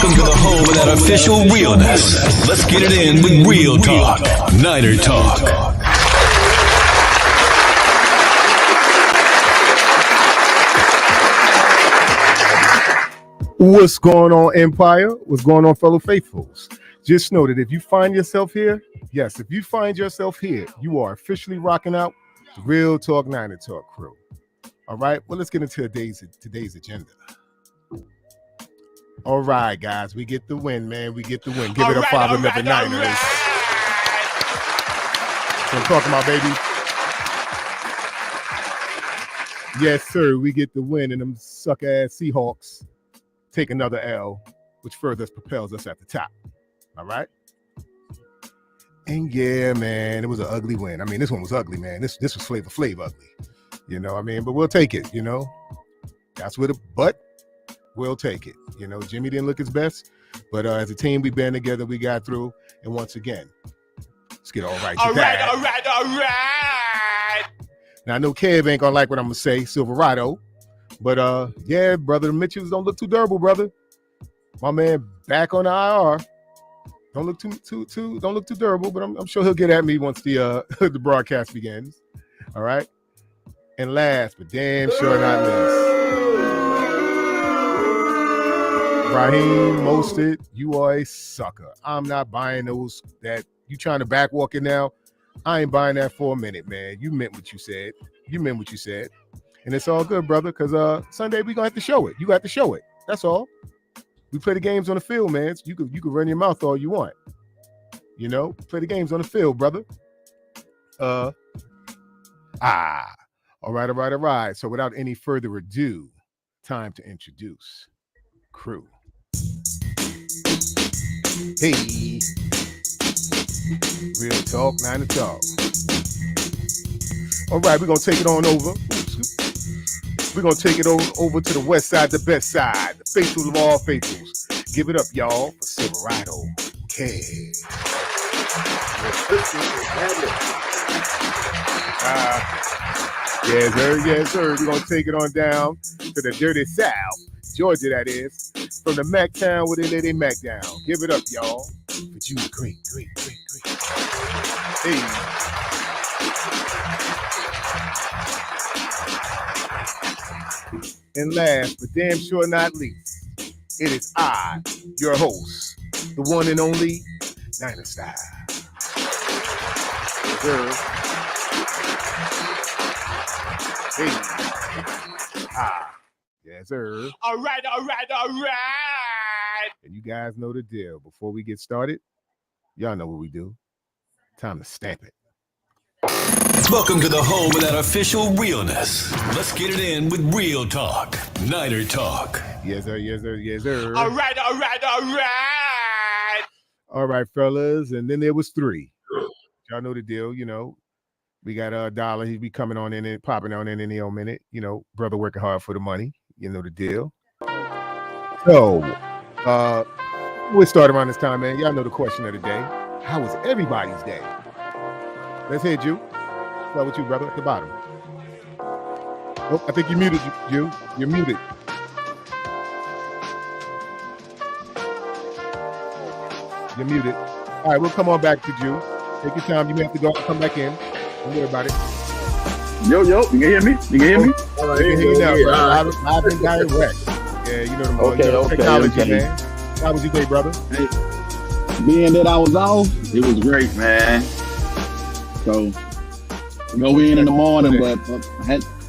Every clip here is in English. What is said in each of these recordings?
Welcome to the home of that official realness. Let's get it in with Real Talk, Niner Talk. What's going on, Empire? What's going on, fellow faithfuls? Just know that if you find yourself here, yes, if you find yourself here, you are officially rocking out the Real Talk Niner Talk crew. All right, well, let's get into today's agenda. All right, guys, we get the win, man. We get the win. Give it up, 511 Niners. That's what I'm talking about, baby. Yes, sir, we get the win, and them suck-ass Seahawks take another L, which further propels us at the top. All right? And yeah, man, it was an ugly win. I mean, this one was ugly, man. This was Flavor Flav ugly. You know what I mean? But we'll take it, you know? That's with a but. We'll take it. You know, Jimmy didn't look his best, but as a team, we band together, we got through. And once again, let's get all right. All right. Now, I know Kev ain't gonna like what I'm gonna say, Silverado, but yeah, brother, Mitchells don't look too durable, brother. My man back on the IR. Don't look too durable, but I'm sure he'll get at me once the the broadcast begins. All right. And last, but damn sure not least, Raheem Mostert, you are a sucker. I'm not buying those that you trying to backwalk it now. I ain't buying that for a minute, man. You meant what you said. And it's all good, brother, because Sunday we gonna have to show it. You got to show it. That's all. We play the games on the field, man. So you can run your mouth all you want. You know, play the games on the field, brother. All right. So without any further ado, time to introduce crew. Hey, Real Talk, Niner Talk. All right, we're going to take it on over. We're going to take it over to the west side, the best side, the faithful of all faithfuls. Give it up, y'all, for Silverado. Okay. Yes, sir. We're going to take it on down to the dirty South. Georgia, that is. From the Mac Town where they lay their Mac down. Give it up, y'all. For you, great. Hey. And last, but damn sure not least, it is I, your host, the one and only Niner Style. Yes, sir. Hey. Yes, sir. All right. And you guys know the deal. Before we get started, y'all know what we do. Time to stamp it. Welcome to the home of that official realness. Let's get it in with Real Talk, Niner Talk. Yes, sir. All right. All right, fellas. And then there was three. Y'all know the deal, you know. We got a dollar. He be coming on in and popping on in any old minute. You know, brother working hard for the money. You know the deal. So, we'll start around this time, man. Y'all know the question of the day. How was everybody's day? Let's hit you. Start with you, brother, at the bottom. Oh, I think you're muted, you. You're muted. You're muted. All right, we'll come on back to you. Take your time. You may have to go and come back in. Don't worry about it. Yo, you can hear me? All right, you can hear you now, bro. I've been direct. Yeah, you know the more. Okay. Technology, man. How was your day, brother? Hey, being that I was off, it was great, man. So, go in the morning, but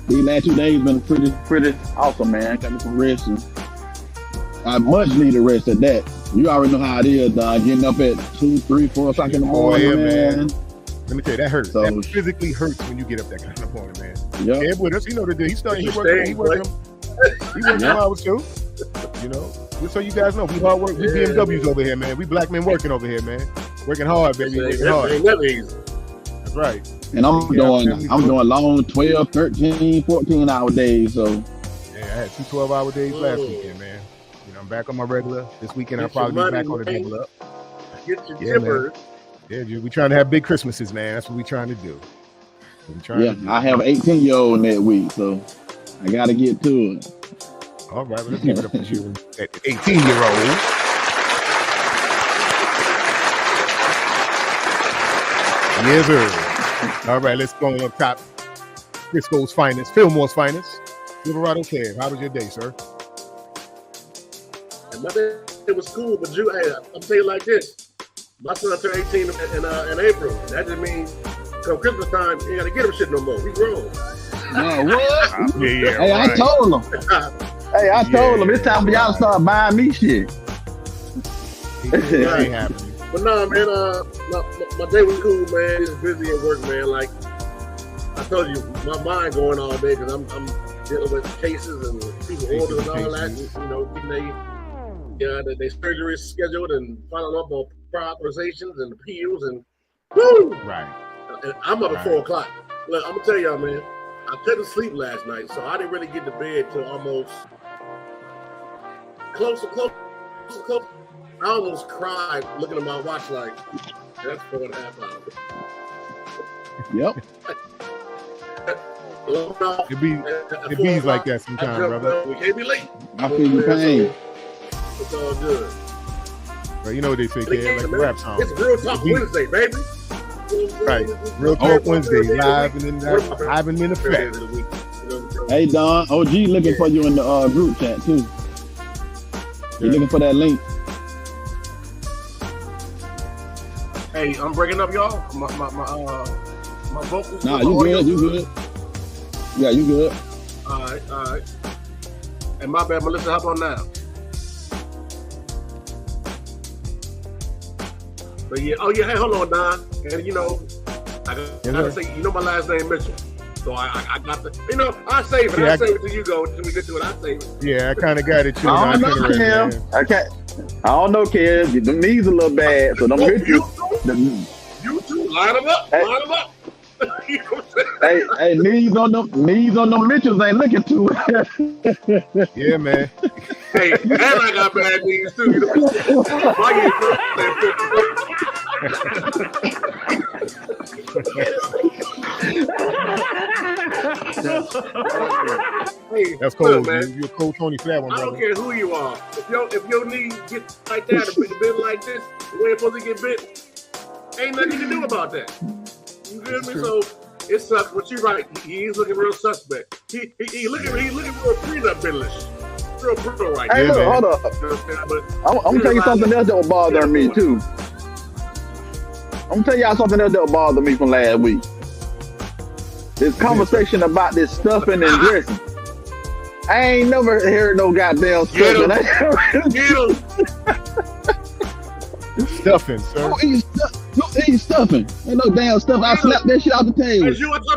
these last 2 days been pretty awesome, man. Got me some rest. I much need a rest at that. You already know how it is, getting up at 2, 3, 4 o'clock in the morning, yeah, man. Let me tell you, that hurts. So, that physically hurts when you get up that kind of morning, man. Yeah. Kev with us, he know the deal. He's starting. He working them hours too. You know, just so you guys know, we hard work. We BMWs over here, man. We black men working over here, man. Working hard, baby. Working hard. That's right. And I'm doing long 12, 13, 14-hour days. So yeah, I had 2 12-hour days last weekend, man. You know, I'm back on my regular. This weekend I'll probably be back on the double up. Get your chippers. Yeah, dude, we trying to have big Christmases, man. That's what we trying to do. I have an 18-year-old that week, so I got to get to it. All right, well, let's give it up to you, that 18-year-old. Yes, sir. All right, let's go on up top. Frisco's finest, Fillmore's finest. Silverado Kev, how was your day, sir? And my day, it was cool, but hey, I'm saying like this. My son turned 18 in April. That just means come Christmas time, you ain't got to get him shit no more. We grown. No, what? Yeah, hey, right. I told him. I told him it's time for y'all to start buying me shit. That ain't happening. But nah, man, my day was cool, man. Just busy at work, man. Like I told you, my mind going all day because I'm dealing with cases and people orders and all that. You know, getting they surgery scheduled and following up on prior authorizations and appeals and woo! Right. And I'm up at 4 o'clock. Look, I'm gonna tell y'all, man. I couldn't sleep last night, so I didn't really get to bed till almost close. I almost cried looking at my watch like, that's 4.5 hours. Yep. It bees like that sometimes, brother. We can't be late. I feel your pain. It's all good. But you know what they say, Kev, like a rap song. It's Real Talk Wednesday, baby. Right. Real Talk Wednesday, live and in effect. Hey, Don, OG looking for you in the group chat, too. He looking for that link. Hey, I'm breaking up, y'all. My vocals. Nah, you good. Yeah, you good. All right. And my bad, Melissa, hop on now. But yeah, hey, hold on, Don. And you know, I gotta say, you know my last name Mitchell. So I got the, you know, I save it. I save it till you go. Till we get to it, I save it. Yeah, I kind of got it too. I don't know, Kim. I don't know, Kim. The knees a little bad, so don't hit you. You two, line them up. Hey. Line them up. You know what I'm hey, knees on them Mitchells ain't looking too. Yeah, man. Hey, and I got bad knees too. You know? Why That's cool, man. You're cool Tony for that one, brother. I don't care who you are. If your knees get like that, a bit like this, the way it's supposed to get bit, ain't nothing you can do about that. You feel me? So it sucks, but you're right. He's looking real suspect. He looking real prenup billish. Real pro right now. Hey, look, hold up. I'm gonna tell you something else that was bothering me too. I'm gonna tell y'all something else that bothered me from last week. This conversation about this stuffing and dressing. I ain't never heard no goddamn stuffing. Get him. Stuffing, sir. Don't eat stuffing. Ain't no damn stuff. I slapped that shit off the table.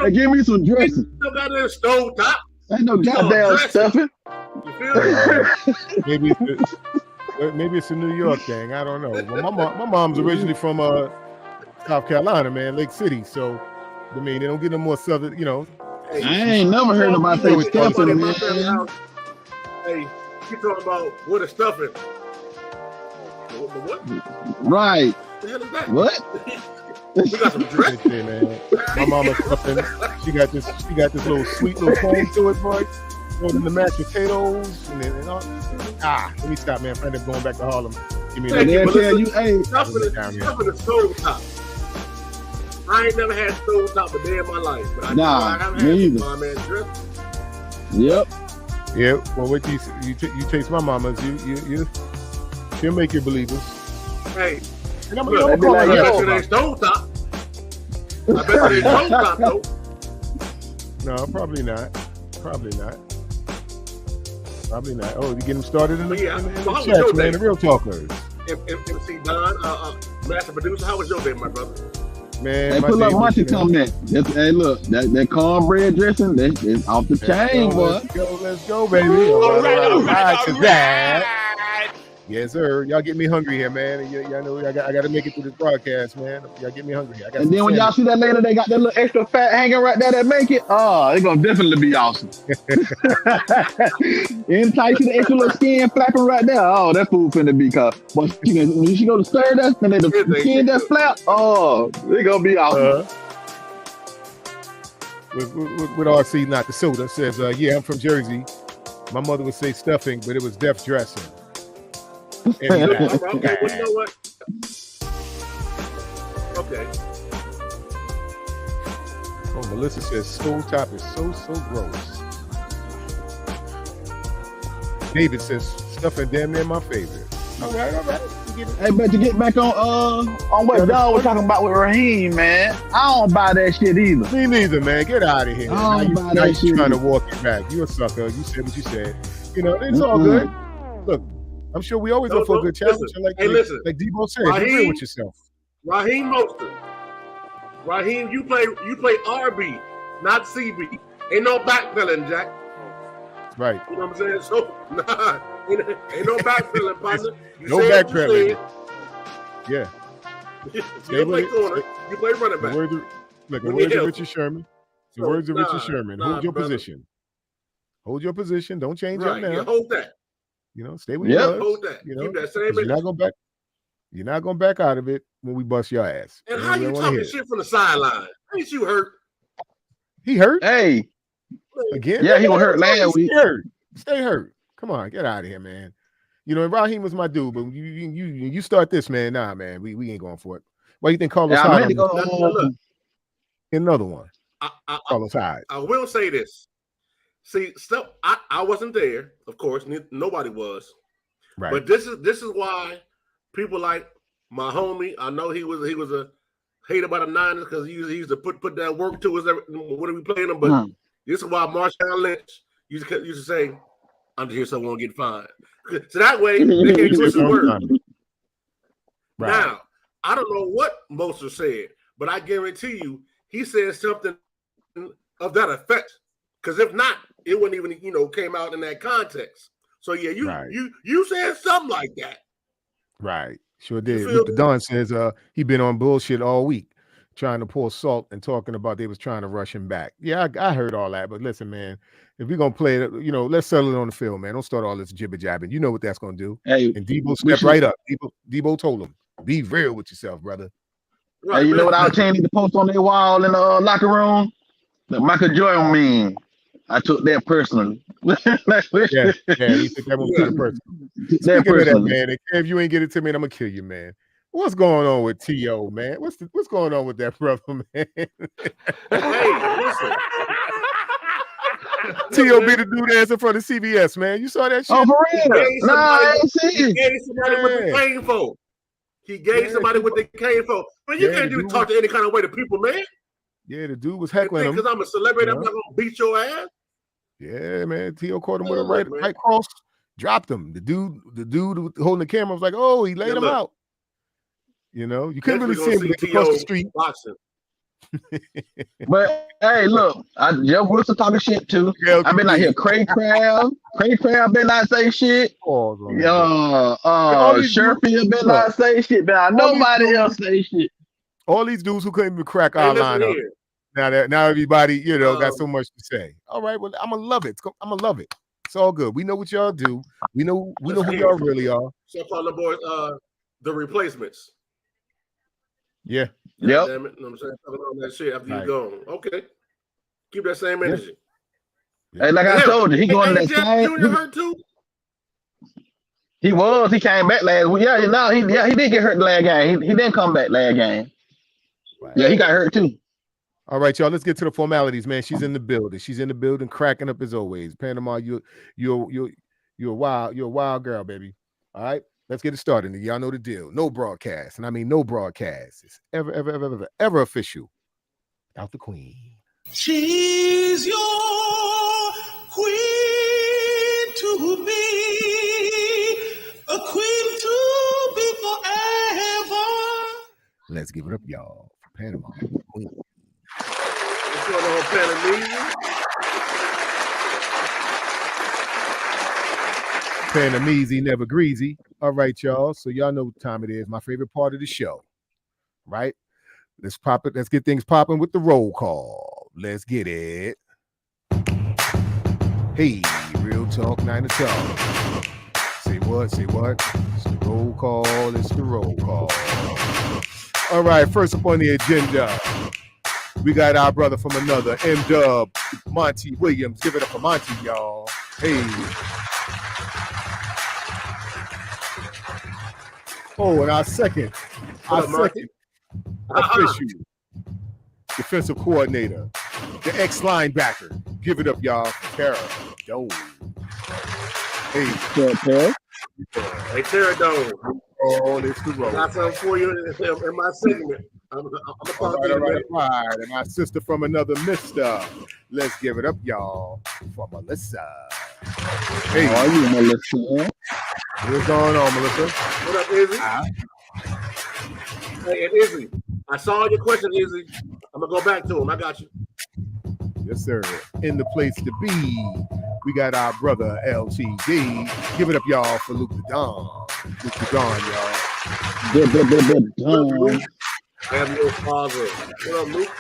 And give me some dressing. Still got that stove top. Ain't no goddamn stuffing. You feel me? Maybe it's a New York thing. I don't know. Well, my mom's originally from South Carolina, man, Lake City. So, I mean, they don't get no more southern, you know. Hey, I ain't never heard about that stuffing, man. Hey, you talking about what is stuffing? What? Right. What the hell is that? What? We got some dressing, man. My mama's stuffing. She got this little sweet little foam to it, boy. Going in the mashed potatoes and then let me stop, man. I end up going back to Harlem. Give me stuffing stuffing is stove top. I ain't never had stove top a day in my life, but I haven't had some man dressing. Yep. Yeah. Well, what you taste my mama's, she'll make you believers. Hey, and I'm I bet you they stove top. I bet they stove top though. No, probably not. Oh, you get them started in the chat, man. The real talkers. MC Don, master producer, how was your day, my brother? Man, hey, pull up Monty comment. Hey, look, that cornbread dressing, that's off the chain, boy. Let's go, baby. All right. Yes, sir. Y'all get me hungry here, man. Y'all know I got to make it through this broadcast, man. Y'all get me hungry. And then when y'all see that later, they got that little extra fat hanging right there that make it. Oh, it's gonna definitely be awesome. Anytime you see the extra little skin flapping right there, oh, that food finna be caught. But when she go to stir that, and then the skin that flap, oh, it's gonna be awesome. With RC, not the soda, says, yeah, I'm from Jersey. My mother would say stuffing, but it was death dressing. Okay, well, you know what? Okay. Melissa says stovetop is so gross. David says stuffing damn near my favorite. All right. Hey, but to get back on what y'all was talking about with Raheem, man, I don't buy that shit either. Me neither, man. Get out of here. I don't buy Now that you shit trying to either. walk it back. You a sucker. You said what you said. You know, it's all good. Look, I'm sure we always look for a good challenge. Like Debo said, be real with yourself. Raheem Mostert. Raheem, you play RB, not CB. Ain't no backpedaling, Jack. Right. You know what I'm saying? So, nah, ain't no backpedaling, partner. No backpedaling. Yeah. You don't play corner. You play running back. The words of Richard Sherman. Richard Sherman. Hold your position. Hold your position. Don't change up now. Yeah, hold that. You know, stay with your hold that. You know, keep that same. You're not going back out of it when we bust your ass. And how you talking shit from the sideline? Ain't you hurt? He hurt? Hey. Again? Yeah, he was hurt last week. Stay hurt. Come on, get out of here, man. You know, Raheem was my dude, but you start this, man. Nah, man, we ain't going for it. Why you think Carlos Hyde? Another one. Carlos Hyde. I will say this. See, stuff. I wasn't there, of course. Nobody was. Right. But this is why people like my homie. I know he was a hater about the Niners because he used to put that work to us. What are we playing them? But this is why Marshawn Lynch used to say, "I'm just here so I won't get fined." So that way they can't twist the word. Right. Now I don't know what Mostert said, but I guarantee you he said something of that effect. Because if not, it wouldn't even came out in that context. So yeah, you said something like that. Right. Sure did. Luther Don says he been on bullshit all week, trying to pour salt and talking about they was trying to rush him back. Yeah, I heard all that. But listen, man, if we're gonna play it, let's settle it on the field, man. Don't start all this jibber jabbing. You know what that's gonna do. Hey, and Debo stepped right up. Debo told him, "Be real with yourself, brother." Right, hey, you know what our team need to post on their wall in the locker room? The Michael Jordan meme. I took that personally. yeah, he took that one kind of personal. Speaking of that, man, if you ain't get it to me, I'm gonna kill you, man. What's going on with T.O., man? What's going on with that brother, man? Hey, listen. T.O. be the dude that's in front of CBS, man. You saw that shit? Oh, for real? I ain't see it. He gave somebody what they came for. He gave somebody what they came for. Man, you can't do talk to any kind of way to people, man. Yeah, the dude was heckling him. Because I'm a celebrity, I'm not gonna beat your ass. Yeah, man. T.O. caught him with a right cross, dropped him. The dude holding the camera was like, "Oh, he laid him out." You know, you couldn't really see him across the street. Boxing. But hey, look, Jeff Wilson talking shit too. I've been out here. Craig Crab been not say shit. Sherfield been not say shit. But nobody else say shit. All these dudes who couldn't even crack our lineup. Now everybody, got so much to say. All right, well, I'm gonna love it. I'm gonna love it. It's all good. We know what y'all do. We know who y'all really are. So call the boys the replacements. Yeah. Yep. Damn it. You know what I'm saying? Talking about that shit after you're gone. Okay. Keep that same energy. Hey, like I told you, he going to that same. Jr. hurt too? He was. He came back last week. Yeah, he did get hurt the last game. He didn't come back last game. Right. Yeah, he got hurt too. All right, y'all. Let's get to the formalities, man. She's in the building. She's in the building, cracking up as always. Panama, you're a wild girl, baby. All right. Let's get it started. Y'all know the deal. No broadcast, and I mean no broadcast. It's ever official. Without the queen. She's your queen to be, a queen to be forever. Let's give it up, y'all, for Panama. Queen. What's going on, Panama? Panamese, never greasy. All right, y'all. So y'all know what time it is. My favorite part of the show, right? Let's pop it. Let's get things popping with the roll call. Let's get it. Hey, real talk, 9 o'clock. Say what? Say what? It's the roll call. It's the roll call. All right. First up on the agenda, we got our brother from another, M-Dub, Monty Williams. Give it up for Monty, y'all. Hey. Oh, and our second official defensive coordinator, the ex-linebacker. Give it up, y'all, for Tara Dome. Hey, Tara. Hey, Tara Dome. Oh, it's the road. Got something for you in my segment. I'm gonna talk All to you, man. right. And my sister from another mister. Let's give it up, y'all, for Melissa. Hey, how are you, Melissa? What's going on, Melissa? What up, Izzy? Hey, and Izzy, I saw your question, Izzy. I'm gonna go back to him. I got you. Yes, sir. In the place to be, we got our brother LTD. Give it up, y'all, for Luke the Don. Luke the Don, y'all. I am your father. What up, Luke?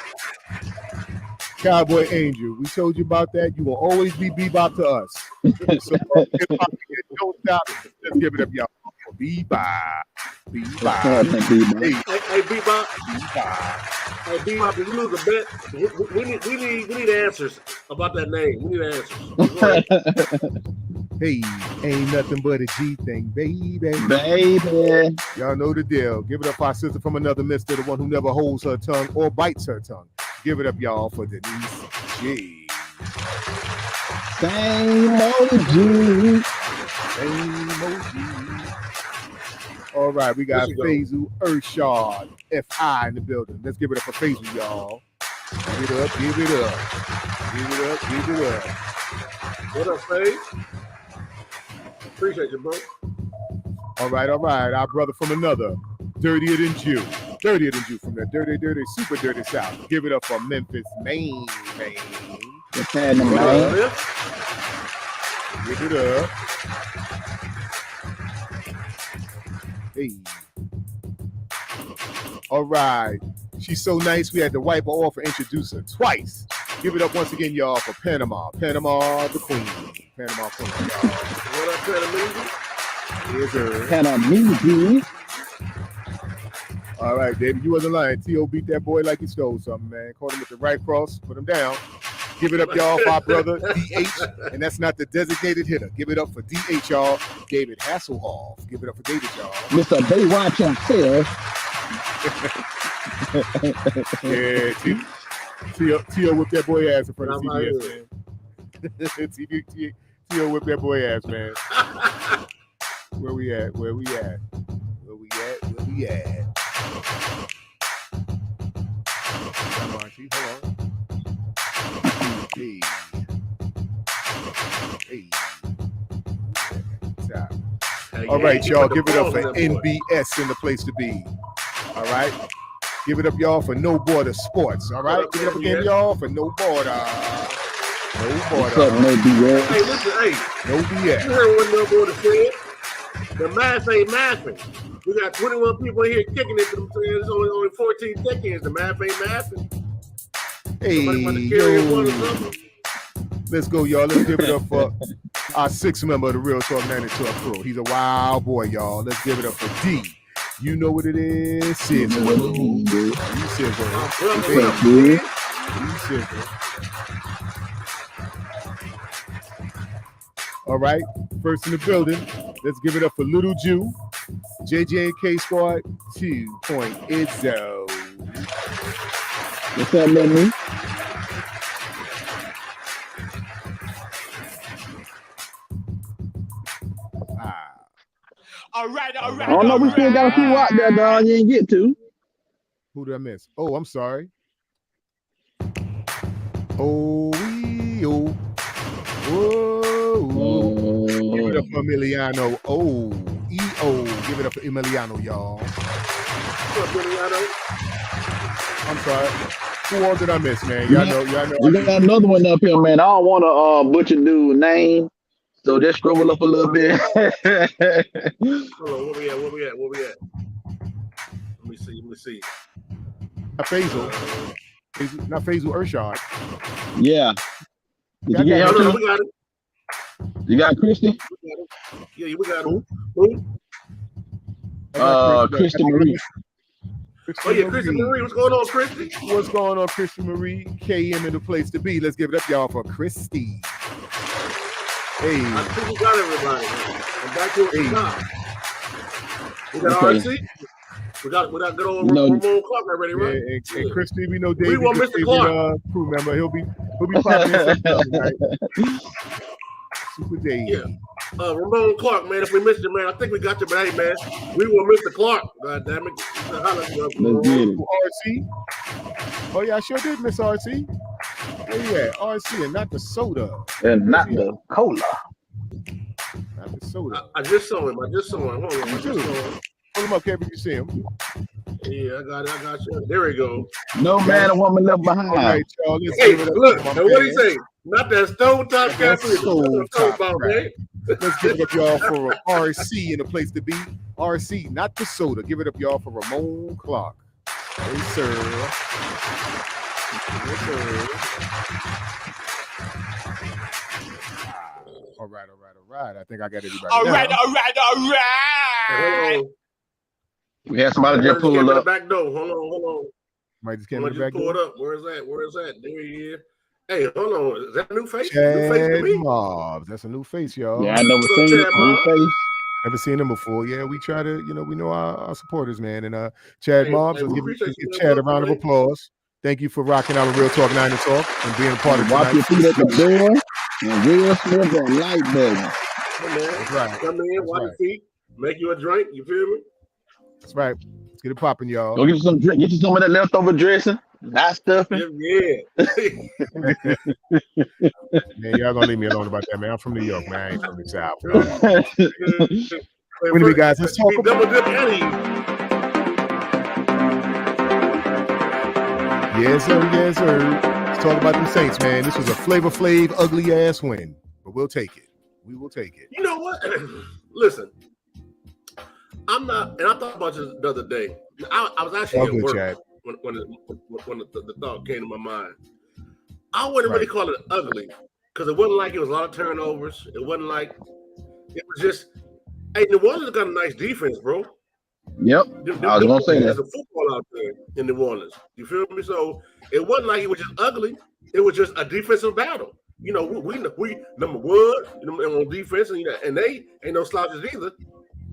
Cowboy Angel, we told you about that. You will always be Bebop to us. So don't stop. Let's give it up, y'all, for Bebop. Bebop. Hey, Bebop. Hey, Bebop, did you lose a bet? We need answers about that name. We need answers. Hey, ain't nothing but a G thing, baby. Baby. Y'all know the deal. Give it up for our sister from another mister, the one who never holds her tongue or bites her tongue. Give it up, y'all, for Denise G. Same OG. All right, we got Faisal Urshad, FI in the building. Let's give it up for Faisal, y'all. Give it up, give it up. Give it up, give it up. What up, Faye? Appreciate you, bro. All right. Our brother from another, Dirtier Than Jew from the dirty, super dirty South. Give it up for Memphis, Maine. Give it up. Hey. All right. She's so nice, we had to wipe her off and introduce her twice. Give it up once again, y'all, for Panama. Panama, the queen. Panama queen, y'all. What up, Panama? Here's her. Panama. All right, David, you wasn't lying. T.O. beat that boy like he stole something, man. Caught him with the right cross, put him down. Give it up, y'all, for our brother, D.H. And that's not the designated hitter. Give it up for D.H., y'all. David Hasselhoff. Give it up for David, y'all. Mr. Baywatch himself. Yeah, T.O. whipped that boy ass in front of CBS, man. T.O. whipped that boy ass, man. Where we at? Come on, T. Hold on. Hey. All right, y'all. Give it up for NBS in the place to be. All right. Give it up, y'all, for No Border Sports. All right. Give it up again, y'all, for No Border. No Border. What's up, no BS? Hey, listen, No BS. You heard what No Border said? The math ain't mathing. We got 21 people here kicking it. There's only 14 thick-ends. The math ain't mathing. Hey, yo. Let's go, y'all. Let's give it up for our sixth member of the Real Talk 92 Crew. He's a wild boy, y'all. Let's give it up for D. You know what it is. Sizzle. You sizzle. You sizzle. All right. First in the building. Let's give it up for Little Jew. JJ and K Squad 2.0. What's up, man? All right. I don't know. We still got a few out there, dog. You ain't get to. Who did I miss? Oh, I'm sorry. Oh. Give it up for Emiliano. Give it up for Emiliano, y'all. What's up, Emiliano? I'm sorry. Who all did I miss, man? Y'all know. We got another one up here, man. I don't want to butcher dude's name, so just scroll up a little bit. Hold on, where we at? Let me see. Not Faisal. Not Faisal Urshad. Yeah. Did you get him? We got it. You got Christy? Yeah, we got him. Who? Christy Marie. Christy Marie. What's going on, Christy? What's going on, Christy Marie? KM in the place to be. Let's give it up, y'all, for Christy. Hey. I think we got everybody. I'm back to the top. We got RC. We got good old Ramon Clark already, right? Yeah, and Chris Steve, we know David. We want Mr. Clark. Crew member. He'll be popping in tonight. Super Dave. Yeah. Ramon Clark, man. If we missed you, man, I think we got you. But hey, man, we want Mr. Clark. God damn it. Let's get it. RC. Oh yeah, I sure did miss RC. Where you at? RC and not the soda. And not the cola. Not the soda. I just saw him. Hold on. Hold him up, Kevin. You see him? Yeah, I got you. There we go. No man or woman left behind. All right, y'all. Let's Hey, give it up look. to my Now what do man. you say? Not that stone top cafe. Stone top, man. right. Let's give it up, y'all, for RC in the place to be. RC, not the soda. Give it up, y'all, for Ramon Clark. Yes, sir. Yes, sir. All right. I think I got everybody. All now. right. Hold on. We had somebody just Came pull in the up. back door. Hold on. Might just I'm came in gonna the back just pull it door. up. Where is that? There he is. Hey, hold on. Is that a new face? New face to Chad me? Mobs. That's a new face, y'all. Yeah, I never What's up, seen it. Chad, New Mom? face. Never seen him before. Yeah, we try to, we know our supporters, man. And Chad Hey, Mobs, hey, let's we give appreciate you, Chad a man. round of applause. Thank you for rocking out a Real Talk 9 to Talk and being a part of Watch your tonight's feet at the door. And Will Smith and light button. Come in, That's right. Come in, That's watch right. your feet, make you a drink. You feel me? That's right. Let's get it popping, y'all. Go get you some drink. Get you some of that leftover dressing. Not stuffing. Yeah. Man, y'all gonna leave me alone about that, man. I'm from New York, man. I ain't from the South. Hey, Anyway, guys, let's talk he about double dip Eddie. Yes, sir. Let's talk about them Saints, man. This was a Flavor Flav ugly ass win, but we'll take it. We will take it. You know what? Listen, I'm not, and I thought about this the other day. I was actually All at good, work Chad. when the thought came to my mind. I wouldn't really call it ugly because it wasn't like it was a lot of turnovers. It wasn't like it was just. Hey, New Orleans got a nice defense, bro. Yep. I was gonna say There's that. a football out there in New Orleans. You feel me? So it wasn't like it was just ugly. It was just a defensive battle. You know, we number one on defense, and they ain't no slouches either.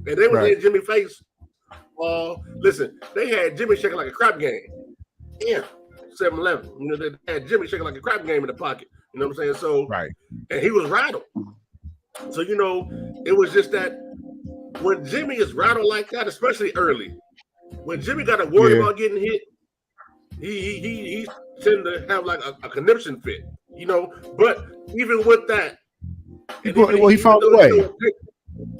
And they was in Jimmy face. Listen, they had Jimmy shaking like a crap game. Yeah, 7-11. You know, they had Jimmy shaking like a crap game in the pocket. You know what I'm saying? So and he was rattled. So it was just that when Jimmy is rattled like that, especially early, when Jimmy got to worry about getting hit, he tend to have like a conniption fit. But even with that, he found a way.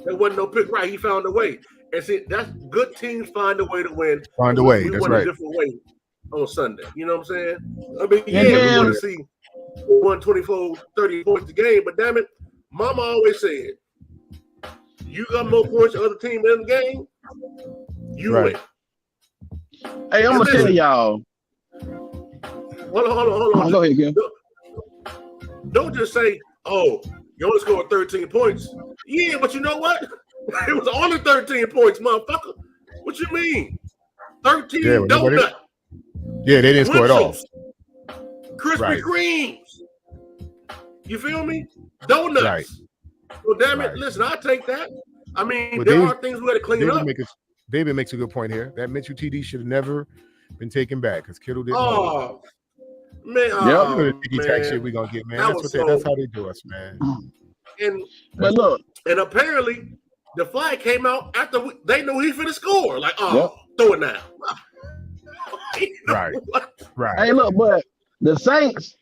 There wasn't no pick right. He found a way. And see, that's good teams find a way to win. Find a way. We That's won right. a different way on Sunday. You know what I'm saying? I mean, we want to see 124, 30 points a game, but damn it, Mama always said, you got more points than the other team in the game, you win. Hey, I'm gonna tell y'all. Hold on. Go ahead, Gil. Don't just say, "Oh, you only scored 13 points." Yeah, but you know what? It was only 13 points, motherfucker. What you mean? 13 donut. Yeah, they didn't score at all. Krispy Kremes. You feel me? Donuts. Right. Well, damn it. Listen, I'll take that. I mean, there are things we got to clean up. David makes a good point here. That Mitchell TD should have never been taken back because Kittle didn't. Man. Tack shit we gonna get, man. That's how they do us, man. But look, and apparently the flag came out after they knew he finna score. Like, throw it now. Right. Hey, look, but the Saints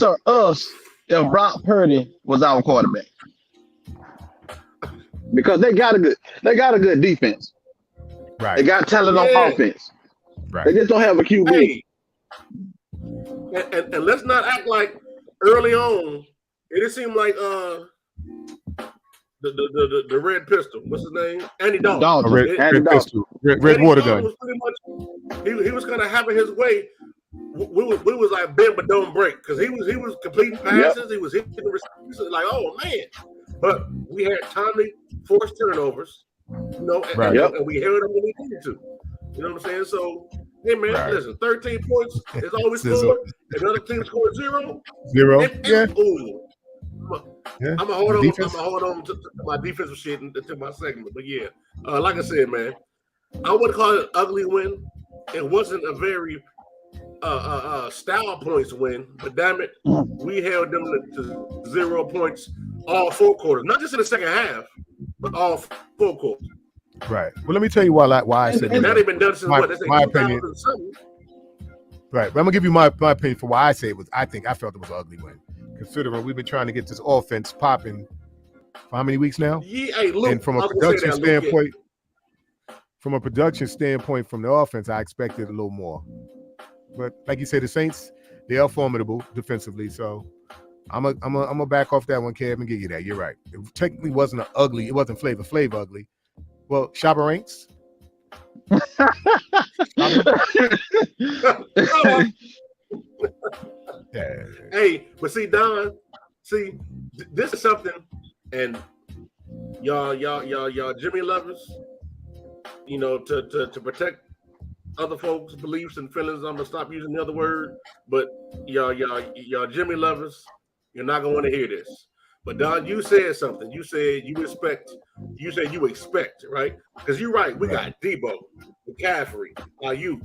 are us if Brock Purdy was our quarterback. Because they got a good defense. Right. They got talent on offense. Right. They just don't have a QB. Hey. And let's not act like early on it just seemed like the red pistol. What's his name? Andy Dalton. Red pistol. Red water gun. Was pretty much, he was kind of having his way. We was like bend but don't break because he was completing passes. He was hitting the receivers. Like, oh man. But we had timely forced turnovers, and we held them when we needed to. You know what I'm saying? So, hey man, listen, 13 points is all we scored. Another team scored 0. I'm gonna hold on to my defensive shit into my segment. But like I said, man, I wouldn't call it an ugly win. It wasn't a very style points win, but damn it, we held them to 0 points all 4 quarters. Not just in the second half, but all 4 quarters. Right. Well, let me tell you why I said And that ain't been done since my, what? They say my opinion. Right. But I'm gonna give you my opinion for why I say it was. I felt it was an ugly win, considering we've been trying to get this offense popping for how many weeks now? Yeah, hey, Luke, and from a production standpoint, from the offense, I expected a little more. But like you said, the Saints, they are formidable defensively. So I'm a back off that one, Kev, and give you that. You're right. It technically wasn't ugly. It wasn't Flavor Flav ugly. Well, Shabba Ranks. Yeah. Hey, but see, Don, this is something, and y'all Jimmy lovers, you know, to protect other folks' beliefs and feelings. I'm gonna stop using the other word, but y'all Jimmy lovers, you're not gonna want to hear this. But Don, you said something. You said you expect, right? Because you're right. We got Debo, McCaffrey, Ayuk,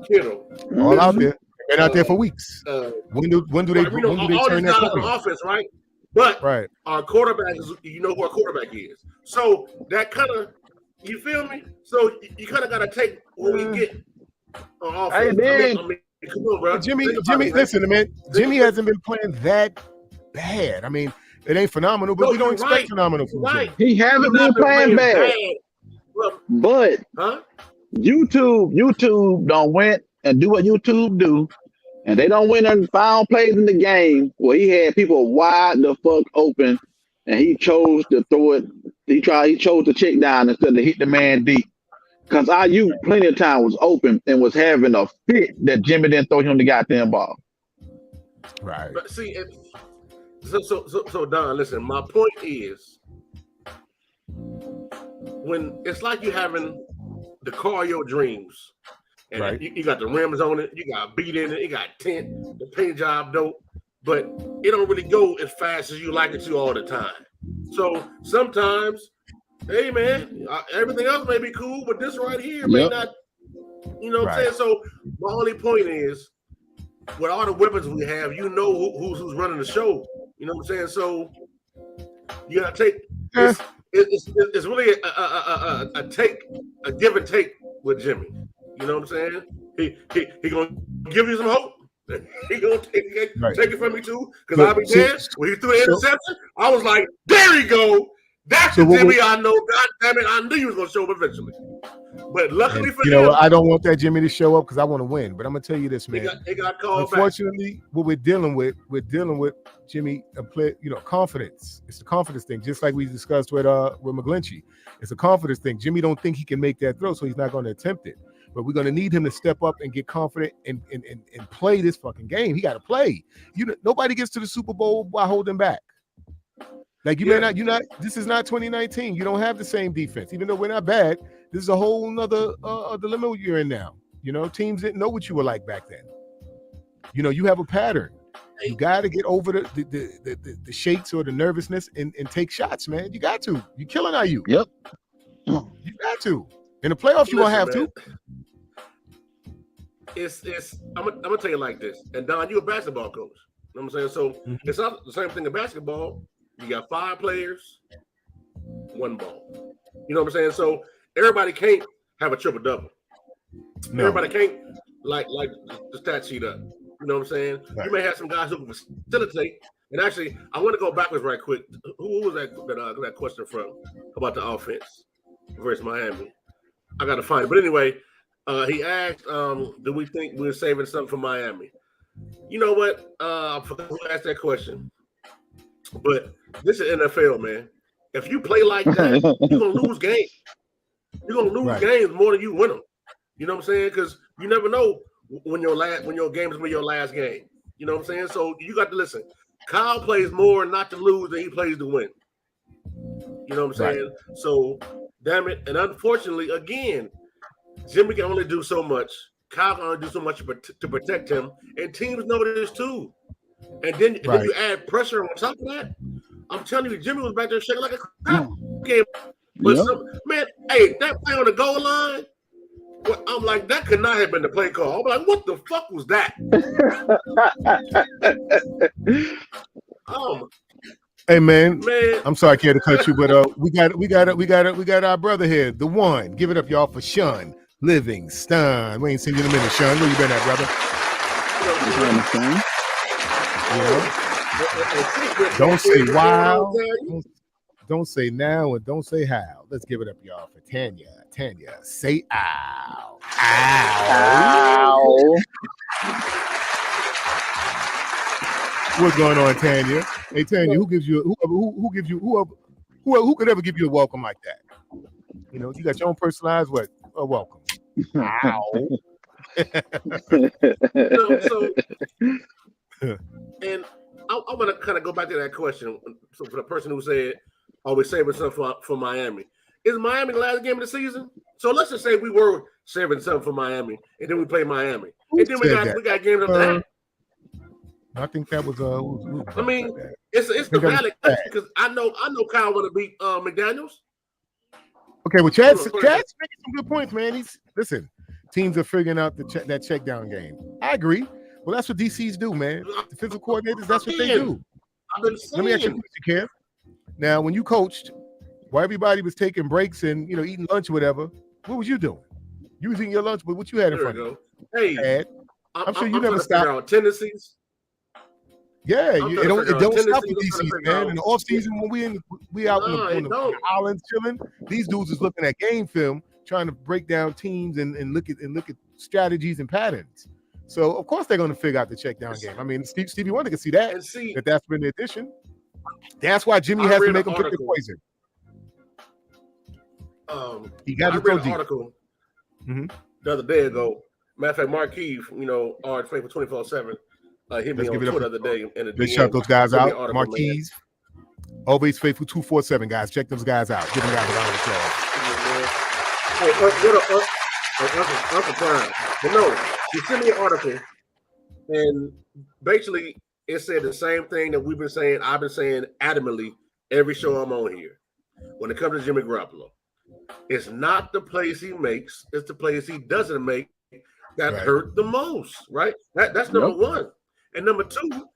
Kittle, all out there. Been out there for weeks. When do they turn that on offense, right? But right. Our quarterback is, you know who our quarterback is. So that kind of, you feel me? So you kind of got to take what we get on offense. Hey, I mean, come on, bro. Jimmy, listen, man. Jimmy hasn't been playing that bad. I mean, it ain't phenomenal, but we don't expect phenomenal from him. He hasn't been playing bad. But YouTube don't win and do what YouTube do, and they don't win any foul plays in the game where he had people wide the fuck open, and he chose to throw it. He chose to check down instead of hit the man deep. Because Ayuk plenty of time was open and was having a fit that Jimmy didn't throw him the goddamn ball. Right. But see, so Don, listen. My point is, when it's like you having the car of your dreams, and right. you got the rims on it, you got beat in it, you got tint, the paint job dope, but it don't really go as fast as you like it to all the time. So sometimes, hey man, everything else may be cool, but this right here may not. You know what I'm saying? So my only point is, with all the weapons we have, you know who's running the show. You know what I'm saying? So you gotta take. It's really a give and take with Jimmy. You know what I'm saying? He gonna give you some hope. He gonna take it from me too. Because I'll be dead. When he threw the interception, I was like, there he go. That's the Jimmy I know. God damn it, I knew you was gonna show up eventually. But luckily for him, I don't want that Jimmy to show up because I want to win. But I'm gonna tell you this, man. They got called Unfortunately, back. What we're dealing with Jimmy, confidence. It's the confidence thing, just like we discussed with McGlinchey. It's a confidence thing. Jimmy don't think he can make that throw, so he's not going to attempt it. But we're going to need him to step up and get confident and play this fucking game. He got to play. Nobody gets to the Super Bowl by holding back. Like this is not 2019. You don't have the same defense. Even though we're not bad, this is a whole nother dilemma you're in now. Teams didn't know what you were like back then. You have a pattern. You got to get over the shakes or the nervousness and take shots, man. You got to. You're killing IU. Yep. You got to. In the playoffs, you're going to have to. I'm gonna tell you like this. And Don, you're a basketball coach. You know what I'm saying? So it's not the same thing in basketball. You got 5 players, 1 ball. You know what I'm saying? So everybody can't have a triple double. No. Everybody can't like the stat sheet up. You know what I'm saying? Right. You may have some guys who can facilitate. And actually, I want to go backwards right quick. Who was that question from about the offense versus Miami? I got to find it. But anyway, he asked, do we think we're saving something for Miami? You know what? I forgot who asked that question. But this is NFL, man. If you play like that, you're going to lose games. You're going to lose games more than you win them. You know what I'm saying? Because you never know when your game is your last game. You know what I'm saying? So you got to listen. Kyle plays more not to lose than he plays to win. You know what I'm saying? So, damn it. And unfortunately, again, Jimmy can only do so much. Kyle can only do so much to protect him. And teams know this too. And then you add pressure on top of that. I'm telling you, Jimmy was back there shaking like a crap game. But man, hey, that play on the goal line, Well, I'm like, that could not have been the play call. I'm like, what the fuck was that? Hey man, Man. I'm sorry I can't cut you, but we got our brother here, the one. Give it up, y'all, for Sean Livingston. We ain't seen you in a minute, Sean. Where you been at, brother? Yeah. Don't say wow. Don't say now, and don't say how. Let's give it up, y'all, for Tanya. Tanya, say ow. Ow. What's going on, Tanya? Hey, Tanya, who could ever give you a welcome like that? You know, you got your own personalized welcome. Ow. And I want to kind of go back to that question. So for the person who said, "Are we saving something for Miami?" Is Miami the last game of the season? So let's just say we were saving something for Miami, and then we play Miami, and then we got games after that. I think that was I mean, it's the valid question because I know Kyle want to beat McDaniels. Okay, well, Chad's making some good points, man. Listen, teams are figuring out that check down game. I agree. Well, that's what DCs do, man. Defensive coordinators, that's what they do. Let me ask you a question, Kev. Now, when you coached, while everybody was taking breaks and eating lunch or whatever, what was you doing? You was eating your lunch, but what you had in front of you? Hey, I'm sure you never stopped. Tendencies. Yeah, it don't stop with DCs, man. In the off season, when we out on the islands chilling, these dudes is looking at game film, trying to break down teams and look at strategies and patterns. So of course they're going to figure out the check down game. I mean, Stevie Wonder can see that. That's been the addition. That's why Jimmy has to make them pick the poison. He got to go deep. Article the other day ago. Matter of fact, Marquise, our for 24/7. Hit me on Twitter the other day. Let's shout those guys out. Marquise, Always Faithful 247, guys. Check those guys out. Give them guys a round of applause. Uncle Prime. But no, he sent me an article, and basically it said the same thing that I've been saying adamantly every show I'm on here. When it comes to Jimmy Garoppolo, it's not the plays he makes, it's the plays he doesn't make that hurt the most, right? That's number one. And number two,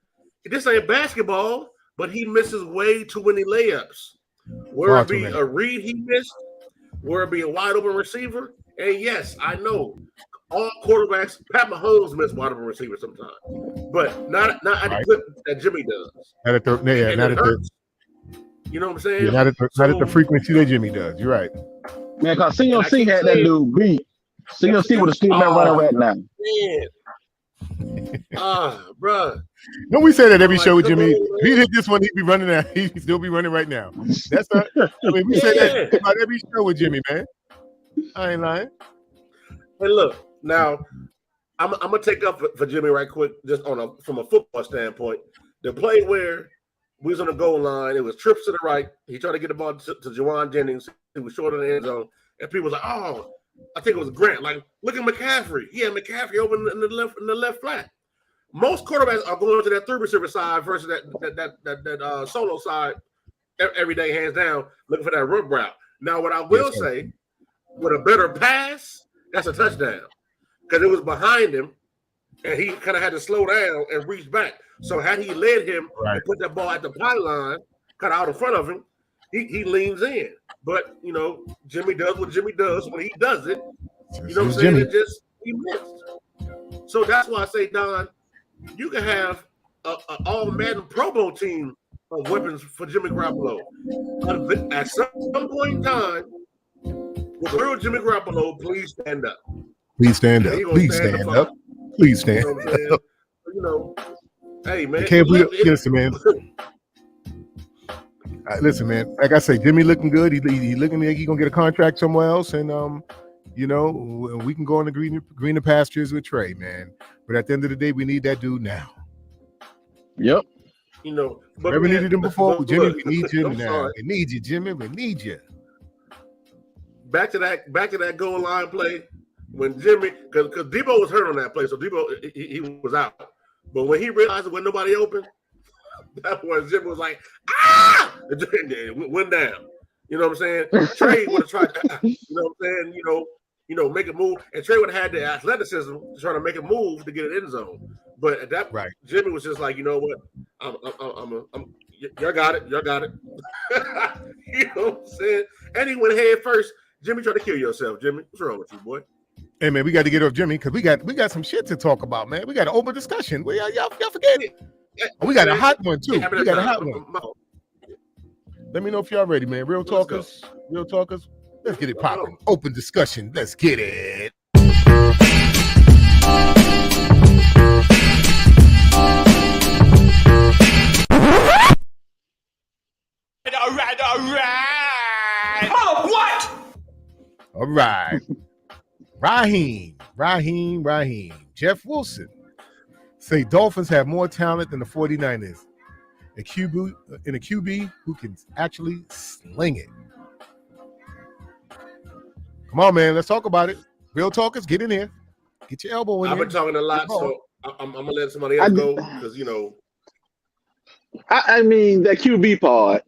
this ain't basketball, but he misses way too many layups. Where it be a read he missed, where it be a wide open receiver. And yes, I know all quarterbacks, Pat Mahomes missed wide open receiver sometimes, but not at the clip that Jimmy does. Not at the you know what I'm saying? Yeah, not at the frequency that Jimmy does. You're right. Man, because COC had that dude beat. COC would have still been running right now. Man. Bro. Don't we say that every show with Jimmy? If he hit this one, he'd be running out. He'd still be running right now. That's not. I mean, we say that about every show with Jimmy, man. I ain't lying. Hey, look. Now, I'm gonna take up for Jimmy right quick, just from a football standpoint. The play where we was on the goal line, it was trips to the right. He tried to get the ball to Juwan Jennings. He was short of the end zone, and people was like, "Oh." I think it was Grant. Like, look at McCaffrey. He had McCaffrey over in the left flat. Most quarterbacks are going to that third receiver side versus that solo side every day, hands down, looking for that rub route. Now, what I will say, with a better pass, that's a touchdown because it was behind him, and he kind of had to slow down and reach back. So had he led him and put that ball at the pylon, kind of out in front of him, he leans in. But, Jimmy does what Jimmy does when he does it. You know what I'm saying? It just, he missed. So that's why I say, Don, you can have an all-Madden Pro Bowl team of weapons for Jimmy Garoppolo. At some point in time, with real Jimmy Garoppolo, please stand up. Please stand up. Please stand up. Please stand up. Hey, man. Listen, man. Listen, man. Like I say, Jimmy looking good. He looking like he gonna get a contract somewhere else, and we can go on the greener pastures with Trey, man. But at the end of the day, we need that dude now. Yep. But never needed him before. Jimmy, we need you now. We need you, Jimmy. We need you. Back to that goal line play when Jimmy, because Debo was hurt on that play, so Debo he was out. But when he realized there wasn't nobody open, that was Jimmy was like, ah! It went down. You know what I'm saying? Trey would have tried. You know what I'm saying? make a move. And Trey would have had the athleticism to try to make a move to get an end zone. But at that point, Jimmy was just like, you know what? Y'all got it. Y'all got it. You know what I'm saying? And he went head first. Jimmy tried to kill yourself, Jimmy. What's wrong with you, boy? Hey man, we got to get off Jimmy because we got some shit to talk about, man. We got an open discussion. Y'all forget it. We got a hot one too. We got a hot one. Let me know if y'all ready, man. Real talkers. Let's get it popping. Open discussion. Let's get it. All right. Oh, what? All right. Raheem. Jeff Wilson say Dolphins have more talent than the 49ers. A QB who can actually sling it. Come on, man. Let's talk about it. Real talkers, get in here. Get your elbow in I've there. been talking a lot, so I'm going to let somebody else go because, I mean, that QB part,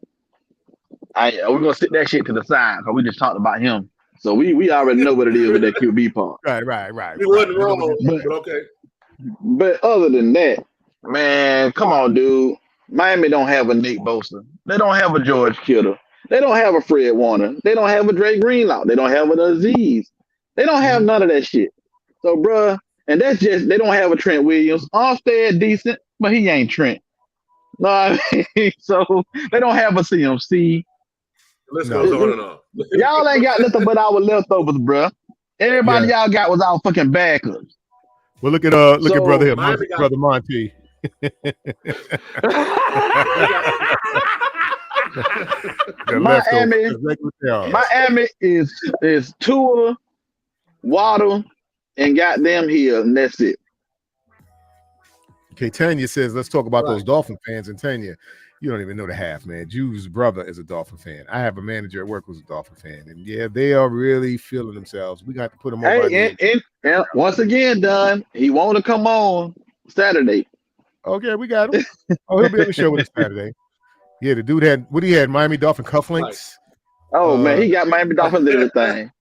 we're going to sit that shit to the side because we just talked about him. So we already know what it is with that QB part. Right. He wasn't wrong, but okay. But other than that, man, come on, dude. Miami don't have a Nick Bosa. They don't have a George Kittle. They don't have a Fred Warner. They don't have a Dre Greenlaw. They don't have an Aziz. They don't have none of that shit. So, bruh, and that's just, they don't have a Trent Williams. Armstead decent, but he ain't Trent. No, I mean, so they don't have a CMC. Let's go on and on. Y'all ain't got nothing but our leftovers, bruh. Everybody y'all got was our fucking backups. Well, look at brother here, brother Monty. Miami is Tua, Waddle, and goddamn Hill, and that's it. Okay, Tanya says, let's talk about those Dolphin fans. And Tanya, you don't even know the half, man. Juve's brother is a Dolphin fan. I have a manager at work who's a Dolphin fan. And yeah, they are really feeling themselves. We got to put them on. And once again, Don, he want to come on Saturday. Okay, we got him. Oh, he'll be on the show with us Saturday. Yeah, the dude had Miami Dolphin cufflinks. Oh, man, he got Miami Dolphins and everything.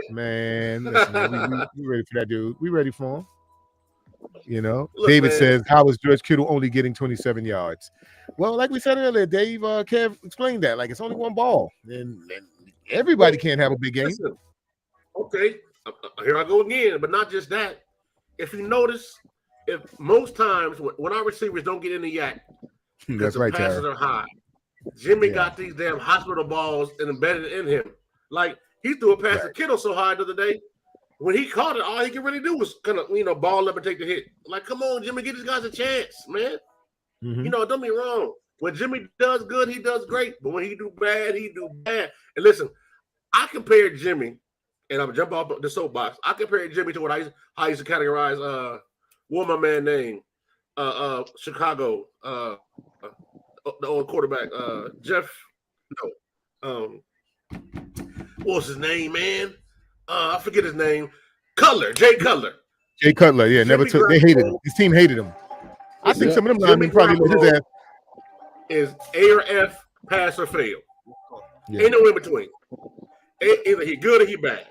Man, listen, we ready for that dude. We ready for him. Look, David says, how is George Kittle only getting 27 yards? Well, like we said earlier, Dave, Kev explained that. Like, it's only one ball. And everybody can't have a big game. Listen, okay, here I go again. But not just that. If you notice, if most times when our receivers don't get in the yak, that's right, passes are high. Jimmy got these damn hospital balls embedded in him. Like, he threw a pass to Kittle so high the other day. When he caught it, all he could really do was kind of, ball up and take the hit. Like, come on, Jimmy, give these guys a chance, man. Mm-hmm. Don't be wrong. When Jimmy does good, he does great. But when he do bad, he do bad. And listen, I compared Jimmy, and I'm going to jump off the soapbox. I compared Jimmy to how I used to categorize what my man name, Chicago, the old quarterback, what was his name, man? I forget his name. Jay Cutler. Jay Cutler, yeah, never took. They hated him. His team hated him. I think some of them linemen probably let his ass. Is A or F, pass or fail. Yeah. Ain't no in between. Either he good or he bad.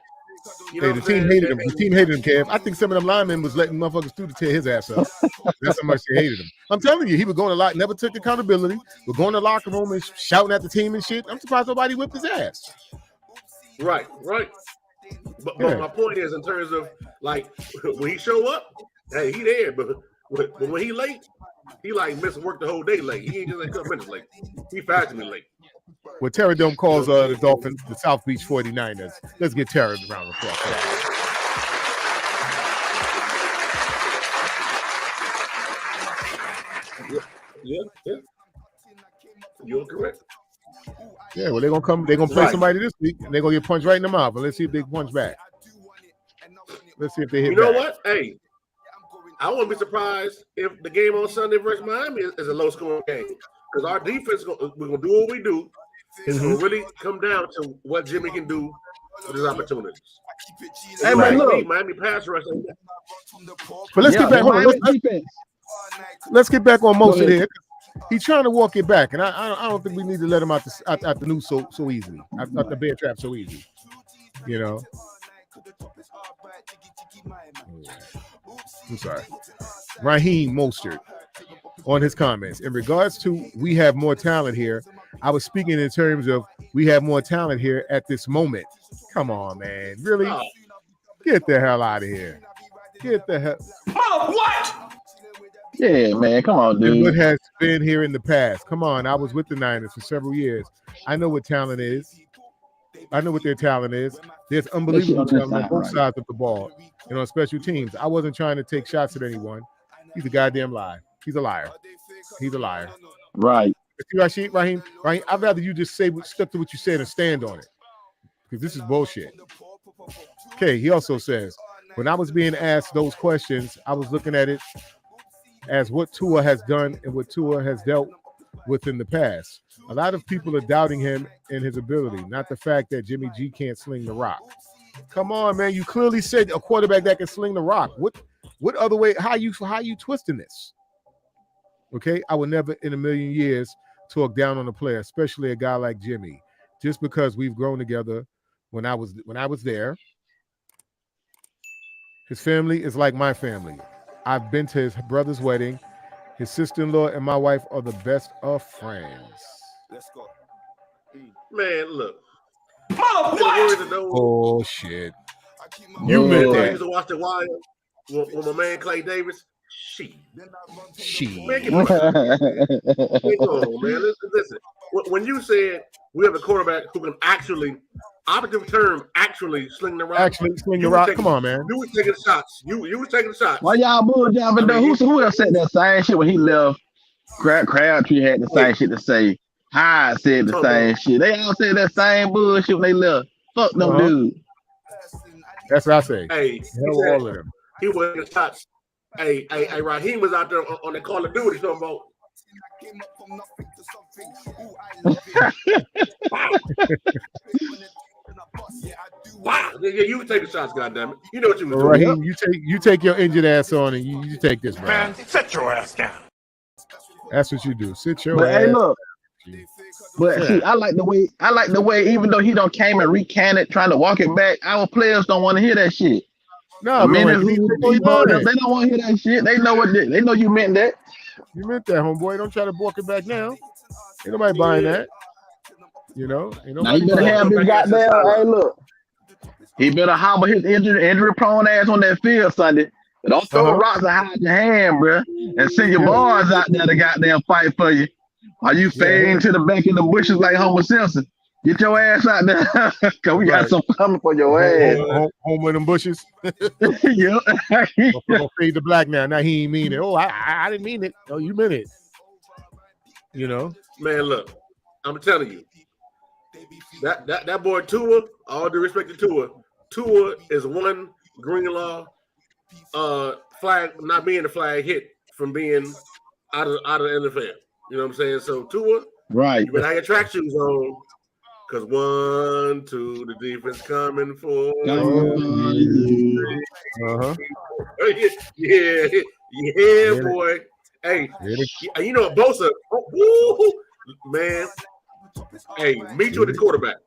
The team hated him. The team hated him, Kev. I think some of them linemen was letting motherfuckers through to tear his ass up. That's how much they hated him. I'm telling you, he was going a lot, never took accountability. We're going to the locker room and shouting at the team and shit. I'm surprised nobody whipped his ass. Right. But my point is, in terms of like when he show up, hey, he there. But when he late, he like missing work the whole day late. He ain't just like a couple minutes late. He 5 minutes late. Well, Terry Dome calls the Dolphins the South Beach 49ers. Let's get Terry a round of applause. Yeah. You're correct. Yeah, well, they're gonna play somebody this week, and they're gonna get punched right in the mouth. And let's see if they punch back. Let's see if they hit. You know what? Hey, I wouldn't be surprised if the game on Sunday versus Miami is a low-scoring game because our defense we're gonna do what we do. It's gonna really come down to what Jimmy can do with his opportunities. Hey, man, look, Miami pass rush. But let's get back. Hold on. Let's get back on most of here. He's trying to walk it back, and I don't think we need to let him out the noose so easily, out the bear trap so easy. I'm sorry. Raheem Mostert on his comments. In regards to we have more talent here, I was speaking in terms of we have more talent here at this moment. Come on, man. Really? Oh. Get the hell out of here. Get the hell. What? Yeah, man. Come on, And what dude. has been here in the past. Come on. I was with the Niners for several years. I know what talent is. I know what their talent is. There's unbelievable talent on both sides of the ball and on special teams. I wasn't trying to take shots at anyone. He's a goddamn lie. He's a liar. He's a liar. Right. See, Raheem, I'd rather you just stick to what you said and stand on it. Because this is bullshit. Okay, he also says, when I was being asked those questions, I was looking at it as what Tua has done and what Tua has dealt with in the past. A lot of people are doubting him and his ability, not the fact that Jimmy G can't sling the rock. Come on, man. You clearly said a quarterback that can sling the rock. What other way? How you twisting this? Okay, I would never in a million years talk down on a player, especially a guy like Jimmy, just because we've grown together. When I was there, his family is like my family. I've been to his brother's wedding. His sister-in-law and my wife are the best of friends. Let's go. Man, look. What? Oh shit! You meant I that? used to watch The Wire with my man Clay Davis. Man, get Right. on, man. Listen. When you said we have a quarterback who can actually, operative term, actually sling the rock. Actually sling the rock. Come on, man. You was taking shots. You was taking shots. Why y'all bulljumping though? Who else said that same shit when he left? Crabtree had the same shit to say. Hyde said the same shit. They all said that same bullshit when they left. Fuck them dude. That's what I say. Hey, all of them. He was taking shots. Hey, Raheem was out there on the Call of Duty talking about. Wow. Yeah, you were taking shots, goddammit. You know what you were doing. Raheem, you take your injured ass on and you take this, bro. Man, sit your ass down. That's what you do. Sit your But ass. hey, look. But see, I like the way, even though he don't came and recanted trying to walk it back, our players don't want to hear that shit. No, they man, don't want to hear that shit. They know they know you meant that. You meant that, homeboy. Don't try to walk it back now. Ain't nobody buying that. You know, now he better have his goddamn. Hey, look, he better hobble his injury prone ass on that field Sunday. But don't throw rocks and hide your hand, bro, and send your boys out there to goddamn fight for you. Are you fading to the back in the bushes like Homer Simpson? Get your ass out there, cause we got some coming for your ass. Home with them bushes. Yep. Gonna fade the black now. Now he ain't mean it. Oh, I didn't mean it. Oh, you meant it. You know, man. Look, I'm telling you, that boy Tua. All due respect to Tua. Tua is one Greenlaw flag not being the flag hit from being out of the NFL. You know what I'm saying? So Tua, right? You better have your track shoes on. Cause 1, 2, the defense coming for yeah, boy. Hey, you know Bosa, man. Hey, meet you at the quarterback.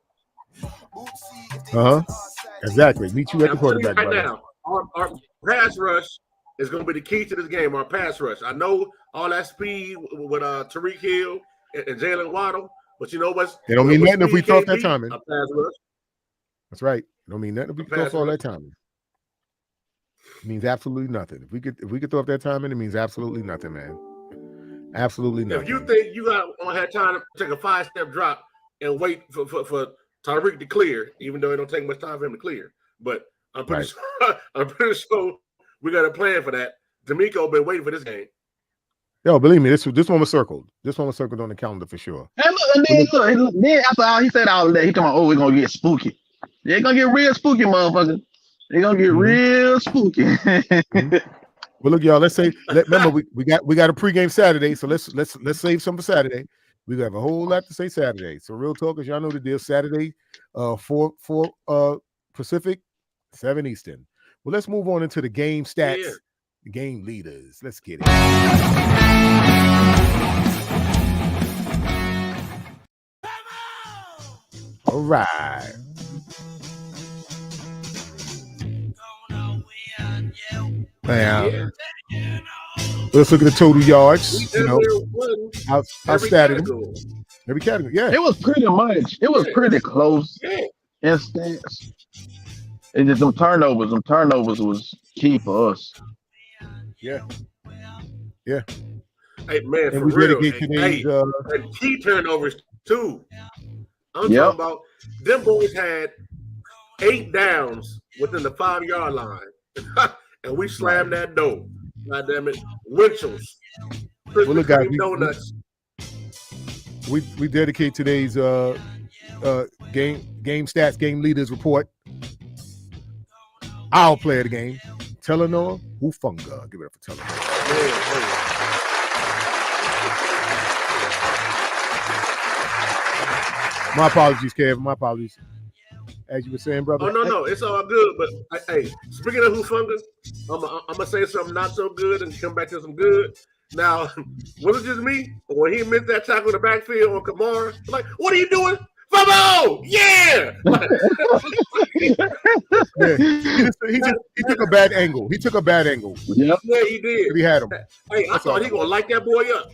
Exactly. Meet you at the quarterback right now. Our pass rush is going to be the key to this game. Our pass rush. I know all that speed with Tyreek Hill and Jalen Waddle. But you know what? It don't mean nothing if we throw off that timing. That's right. It don't mean nothing if we throw off all that timing. It means absolutely nothing. If we could throw off that timing, it means absolutely nothing, man. Absolutely nothing. If you think you don't have time to take a 5-step drop and wait for Tyreek to clear, even though it don't take much time for him to clear, but I'm pretty sure we got a plan for that. D'Amico been waiting for this game. Yo, believe me, this one was circled. This one was circled on the calendar for sure. And then after all he said all that, he come on, we're gonna get spooky. They're gonna get real spooky, motherfucker. They're gonna get real spooky. Well, look, y'all. Remember, we got a pregame Saturday, so let's save some for Saturday. We have a whole lot to say Saturday. So real talkers, y'all know the deal. Saturday, 4 Pacific, 7 Eastern. Well, let's move on into the game stats. Yeah. The game leaders. Let's get it. All right. Man, let's look at the total yards. You know, outstanding every category. Yeah, It was pretty much. It was pretty close in stats. It's just them turnovers. Them turnovers was key for us. yeah. Hey man, And for we real. dedicate today's. And key turnovers too. I'm Yep. talking about them boys had 8 downs within the 5-yard line, and we slammed that door. God damn it, Winchell's. Well, look, guys, donuts. We dedicate today's game stats, game leaders report. Our player of the game, Telenor Hufunga. Give it up for Telenor. My apologies, Kev. My apologies. As you were saying, brother. Oh no, it's all good. But hey, speaking of Hufunga, I'm gonna say something not so good and come back to some good. Now, was it just me? When he missed that tackle in the backfield on Kamara, I'm like, what are you doing? Fumble! Yeah! He took a bad angle. Yep. Yeah, he did. He had him. Hey, I thought he gonna light that boy up.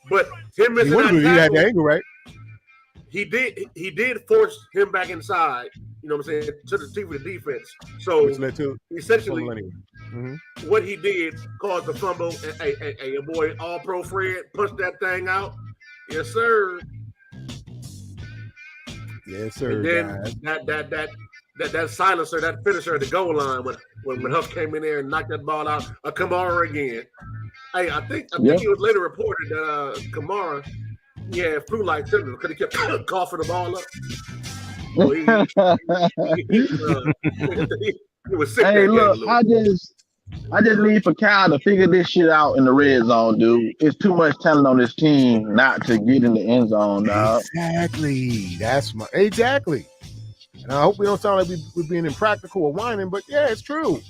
But him missing that He had tackle, the angle, right? he did force him back inside, you know what I'm saying, to the team of the defense. So Which led to essentially mm-hmm. what he did caused the fumble. And hey, your boy All Pro Fred punched that thing out. Yes, sir. Yes, sir. And then that silencer, that finisher at the goal line when Huff came in there and knocked that ball out. Kamara again. Hey, I think he was later reported that Kamara flu-like symptoms because he kept coughing the ball up. So he was sick. Hey, look, I just need for Kyle to figure this shit out in the red zone, dude. It's too much talent on this team not to get in the end zone, dog. Exactly. Exactly. And I hope we don't sound like we're being impractical or whining, but yeah, it's true.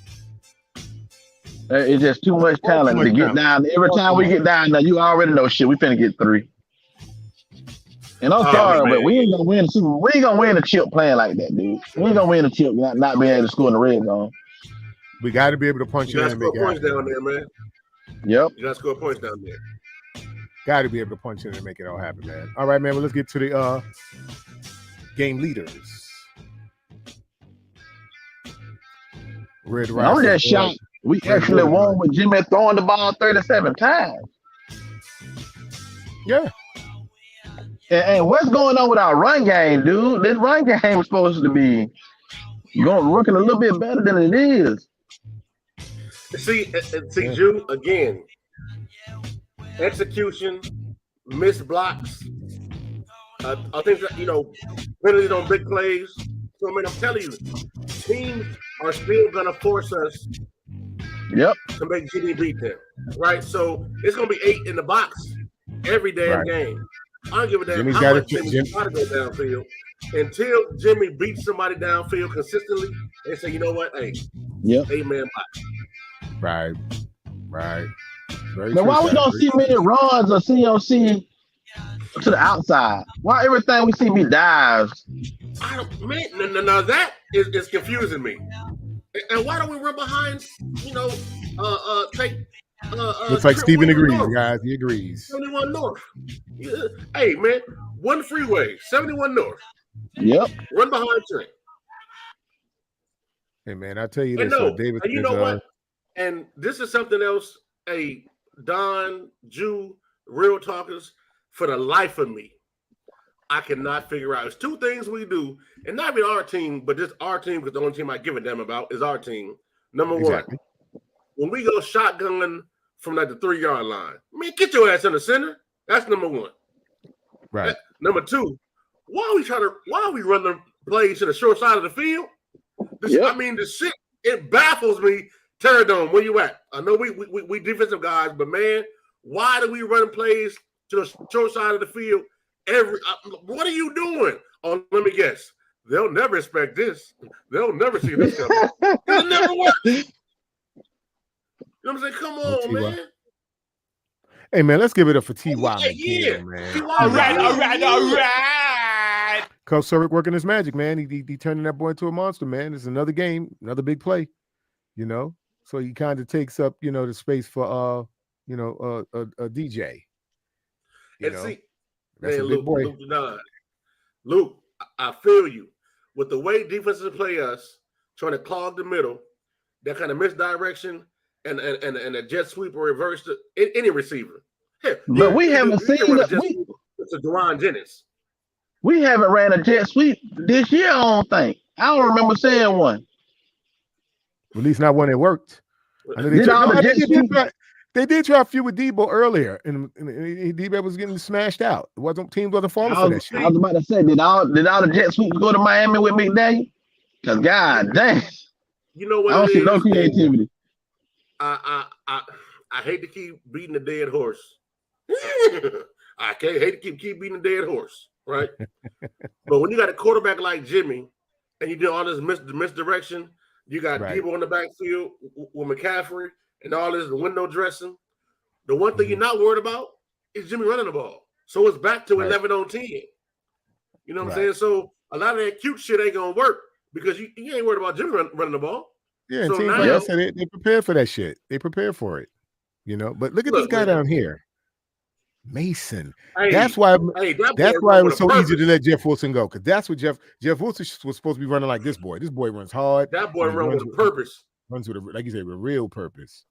It's just too much talent to get down. Every time we get down, now you already know shit. We finna get 3. And I'm sorry, but we ain't gonna win the Super Bowl. We ain't gonna win the chip playing like that, dude. We ain't gonna win the chip not being able to score in the red zone. We got to be able to punch in and make it points down there, man. Yep. You got to score points down there. Got to be able to punch in and make it all happen, man. All right, man. Well, let's get to the game leaders. Red Rice. I'm just shocked. We actually won with Jimmy throwing the ball 37 times. Yeah. And what's going on with our run game, dude? This run game is supposed to be working a little bit better than it is. See, Drew, again, execution, missed blocks. I think that, penalties on big plays. So, I mean, I'm telling you, teams are still going to force us to make Jimmy beat them, right? So, it's going to be 8 in the box every damn game. I don't give a damn Jimmy's how got much Jimmy's got to go downfield. Until Jimmy beats somebody downfield consistently, they say, you know what? Hey, 8-man box. Right. Now, why we don't see many runs or COC to the outside? Why everything we see be dives? Now that is confusing me. And why don't we run behind? Looks like Steven agrees, guys. He agrees. 71 North. Yeah. Hey, man, one freeway, 71 North. Yep. Run behind Trent. Hey, man, I tell you this. David, and you know what? And this is something else. Hey, Don, Jew, Real Talkers, for the life of me, I cannot figure out. It's 2 things we do, and not even our team, but just our team, because the only team I give a damn about is our team. Number one, when we go shotgun from the 3-yard line, man, get your ass in the center. That's number one. Right. Number 2, why are we run the plays to the short side of the field? I mean, the shit, it baffles me. Terradome, where you at? I know we defensive guys, but man, why do we run plays to the short side of the field? What are you doing? Oh, let me guess. They'll never expect this. They'll never see this coming. It'll never work. You know what I'm saying? Come on, man. Hey, man, let's give it up for T.Y. Man. All right. Coach Surik working his magic, man. He turning that boy into a monster, man. It's another game, another big play, So he kind of takes up, the space for a DJ. And see, that's man, a big boy. Luke, I feel you. With the way defenses play us, trying to clog the middle, that kind of misdirection and a jet sweep or reverse to any receiver. Hell, But we haven't seen it's a Deron Jennings. We haven't ran a jet sweep this year, I don't think. I don't remember seeing one. At least not when it worked. I know they did try a few with Debo earlier, and Debo was getting smashed out. Teams wasn't falling for that shit. I was about to say, did all the jet sweeps go to Miami with McDaniel? Because God damn, you know what? I don't see no creativity. I hate to keep beating the dead horse. I hate to keep beating the dead horse, right? But when you got a quarterback like Jimmy, and you do all this misdirection, you got Debo in the backfield with McCaffrey and all this window dressing. The one thing you're not worried about is Jimmy running the ball. So it's back to 11 on 10. You know what I'm saying? So a lot of that cute shit ain't gonna work because you ain't worried about Jimmy running the ball. Yeah, and teams like I said, they prepared for that shit. They prepared for it. But look at this guy down here. Mason. That's why it was so easy to let Jeff Wilson go, because that's what Jeff Wilson was supposed to be running like this boy. This boy runs hard. That boy runs with a purpose. Runs with like you said, with a real purpose.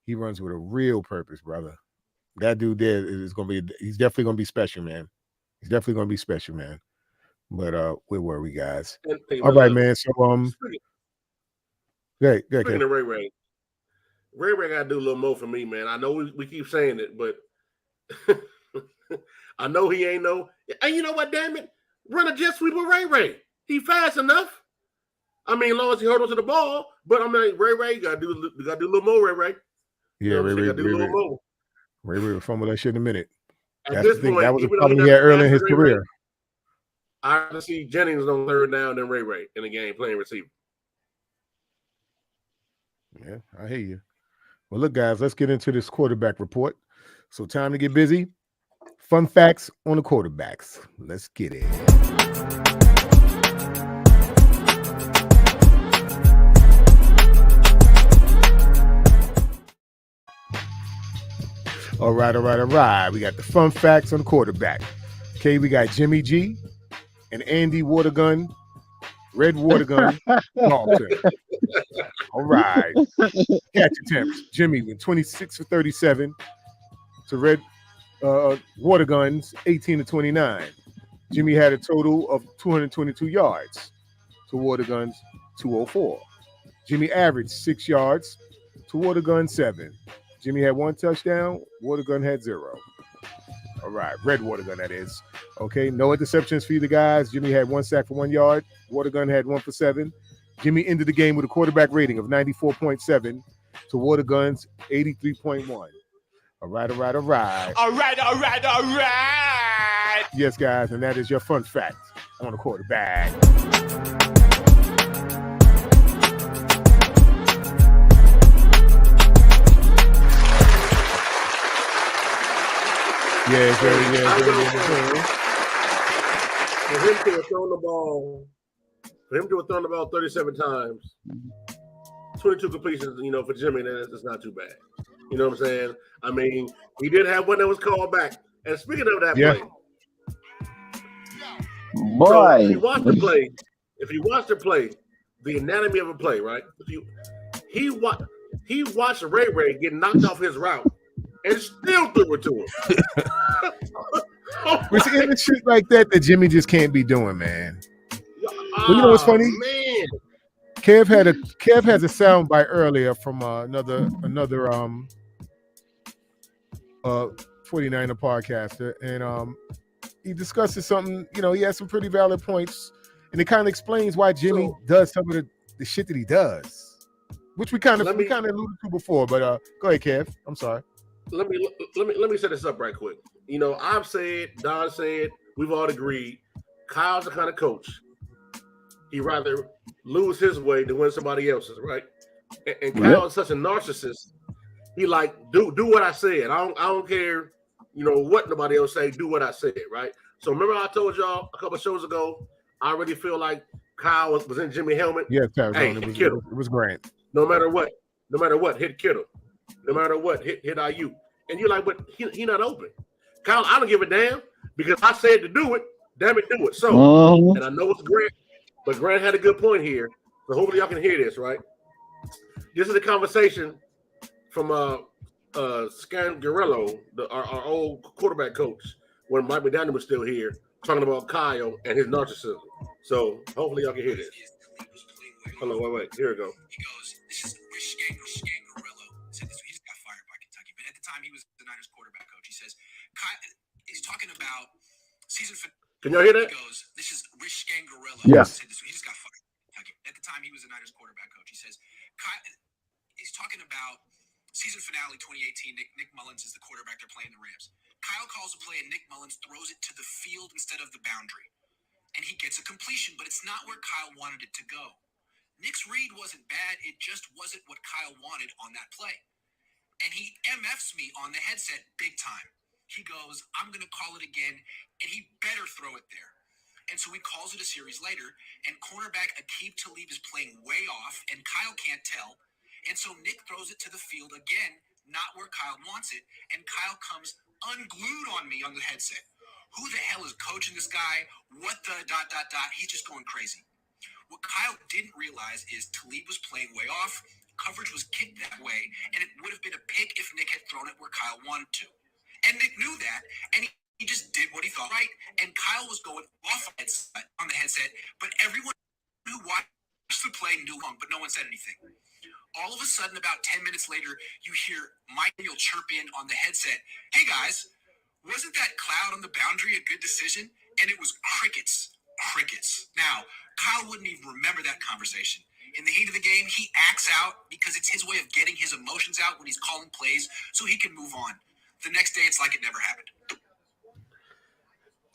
He runs with a real purpose, brother. That dude there is he's definitely gonna be special, man. He's definitely gonna be special, man. But where were we, guys? All right, man. So Speaking of Ray gotta do a little more for me, man. I know we keep saying it, but I know he ain't no. And you know what? Damn it, run a jet sweep with Ray. He fast enough. I mean, as long as he hold on to the ball. But I mean, Ray, you gotta do a little more, Ray. Yeah, Ray will fumble that shit in a minute. That's the thing. That was a problem he had early in his career. I'd rather see Jennings on third down than Ray in the game playing receiver. Yeah, I hear you. Well, look, guys, let's get into this quarterback report. So time to get busy. Fun facts on the quarterbacks. Let's get it. All right. We got the fun facts on the quarterback. Okay, we got Jimmy G and Andy Watergun, Red Watergun, Dalton. All right. Catch attempts. Jimmy went 26 for 37 to Red Waterguns 18 to 29. Jimmy had a total of 222 yards to Waterguns 204. Jimmy averaged 6 yards to Watergun 7. Jimmy had 1 touchdown. Watergun had 0. All right, Red Watergun, that is. Okay, no interceptions for either guys. Jimmy had 1 sack for 1 yard. Watergun had 1 for 7. Jimmy ended the game with a quarterback rating of 94.7 to Watergun's 83.1. All right. Yes, guys, and that is your fun fact on the quarterback. Yeah. For him to have thrown the ball 37 times, 22 completions, for Jimmy, that's not too bad. You know what I'm saying? I mean, he did have one that was called back. And speaking of that play, boy, so if you watch the play, the anatomy of a play, right? He watched Ray get knocked off his route and still threw it to him. It's in shit like that Jimmy just can't be doing, man. But you know what's funny? Man. Kev has a soundbite earlier from another 49er podcaster, and he discusses something. He has some pretty valid points, and it kind of explains why Jimmy does some of the shit that he does, which we kind of alluded to before. But go ahead, Kev. I'm sorry. Let me set this up right quick. I've said, Don said, we've all agreed, Kyle's the kind of coach. He'd rather lose his way than win somebody else's, right? And Kyle is such a narcissist. He like, do what I said. I don't care, what nobody else say. Do what I said, right? So remember I told y'all a couple of shows ago, I really feel like Kyle was in Jimmy's helmet. Yeah, it was Grant. No matter what, no matter what, hit Kittle. No matter what, hit IU. And you're like, but he not open. Kyle, I don't give a damn because I said to do it. Damn it, do it. So, and I know it's Grant, but Grant had a good point here. So hopefully y'all can hear this, right? This is a conversation from Scangarello, our old quarterback coach, when Mike McDaniel was still here, talking about Kyle and his narcissism. So hopefully y'all can hear this. Hold on, wait. Here we go. He goes, this is Scangarello. Said this, he just got fired by Kentucky, but at the time he was the Niners quarterback coach. He says, he's talking about season. Can y'all hear that? He goes, this is Rich Scangarello. Yes. Said this, he just got fired by Kentucky. At the time he was the Niners quarterback coach. He says, he's talking about season finale 2018. Nick Mullins is the quarterback. They're playing the Rams. Kyle calls a play and Nick Mullins throws it to the field instead of the boundary. And he gets a completion, but it's not where Kyle wanted it to go. Nick's read wasn't bad. It just wasn't what Kyle wanted on that play. And he MFs me on the headset big time. He goes, I'm going to call it again, and he better throw it there. And so he calls it a series later, and cornerback Aqib Talib is playing way off, and Kyle can't tell. And so Nick throws it to the field again, not where Kyle wants it, and Kyle comes unglued on me on the headset. Who the hell is coaching this guy? What the ... He's just going crazy. What Kyle didn't realize is Talib was playing way off, coverage was kicked that way, and it would have been a pick if Nick had thrown it where Kyle wanted to. And Nick knew that, and he just did what he thought right, and Kyle was going off on the headset, but everyone who watched the play knew wrong, but no one said anything. All of a sudden, about 10 minutes later, you hear Michael chirp in on the headset, hey guys, wasn't that cloud on the boundary a good decision? And it was crickets. Now, Kyle wouldn't even remember that conversation. In the heat of the game, he acts out because it's his way of getting his emotions out when he's calling plays so he can move on. The next day, it's like it never happened.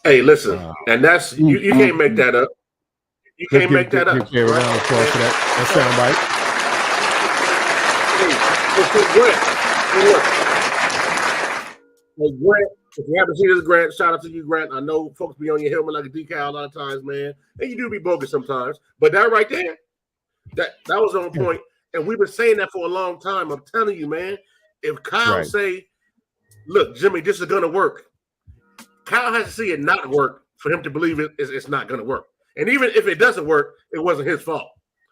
Hey, listen, and that's you can't make that up. You can't make that up. Give a round of applause for that soundbite. Hey, Grant, if you haven't seen this, Grant, shout out to you, Grant. I know folks be on your helmet like a decal a lot of times, man. And you do be bogus sometimes. But that right there, that was on point. And we've been saying that for a long time. I'm telling you, man, if Kyle say, look, Jimmy, this is going to work, Kyle has to see it not work for him to believe it's not going to work. And even if it doesn't work, it wasn't his fault.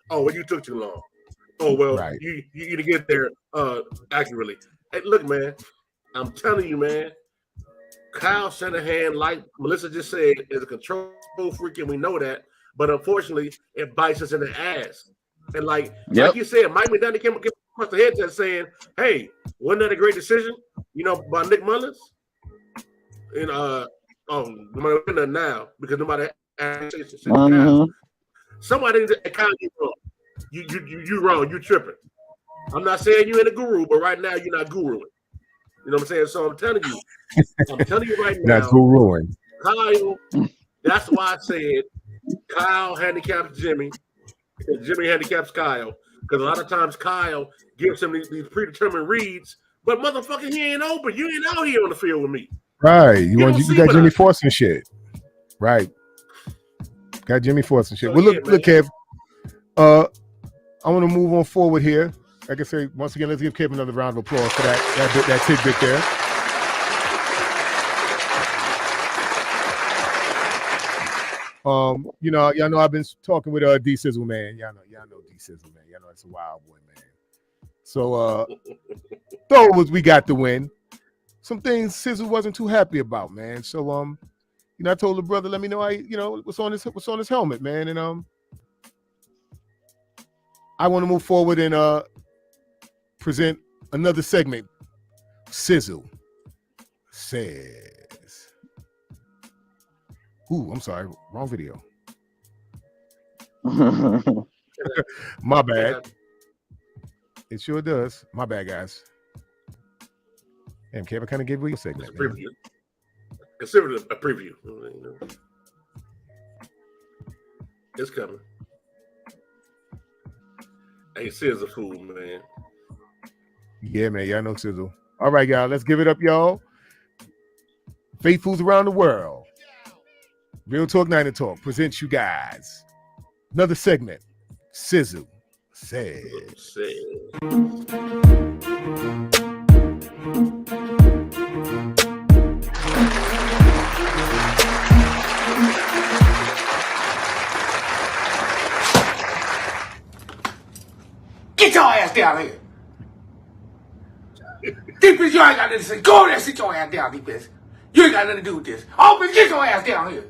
Oh, well, you took too long. Oh, well, you to get there accurately. Hey, look, man, I'm telling you, man, Kyle Shanahan, like Melissa just said, is a control freak, and we know that. But unfortunately, it bites us in the ass. And like you said, Mike McDaniel came across the headset saying, hey, wasn't that a great decision, by Nick Mullins? And nobody that now because nobody somebody at Kyle, you wrong. You wrong. You tripping. I'm not saying you ain't a guru, but right now you're not guruing. You know what I'm saying? So I'm telling you right now. That's guruing. Kyle. That's why I said Kyle handicaps Jimmy, and Jimmy handicaps Kyle. Because a lot of times Kyle gives him these predetermined reads, but motherfucker, he ain't open. You ain't out here on the field with me. Right. You got Jimmy forcing shit. Right. Got Jimmy forcing shit. Well, look, Kev. I want to move on forward here. Like I say, once again, let's give Kev another round of applause for that tidbit there. Y'all know I've been talking with D Sizzle, man. Y'all know D Sizzle, man. Y'all know it's a wild boy, man. So though we got the win, some things Sizzle wasn't too happy about, man. So I told the brother, let me know what's on his helmet, man. And I want to move forward and present another segment. Sizzle says, ooh, I'm sorry, wrong video. My bad. It sure does. My bad, guys. Damn, Kev, I kind of gave you a segment. It's a preview. Consider it a preview. It's coming. Hey, Sizzle's a fool, man. Yeah, man. Y'all know Sizzle. All right, y'all. Let's give it up, y'all. Faithfuls around the world. Real Talk, Niner Talk presents you guys another segment. Sizzle Said. Get your ass down here. Defense, you ain't got nothing to say. Go over there, sit your ass down, defense. You ain't got nothing to do with this. Offense, get your ass down here.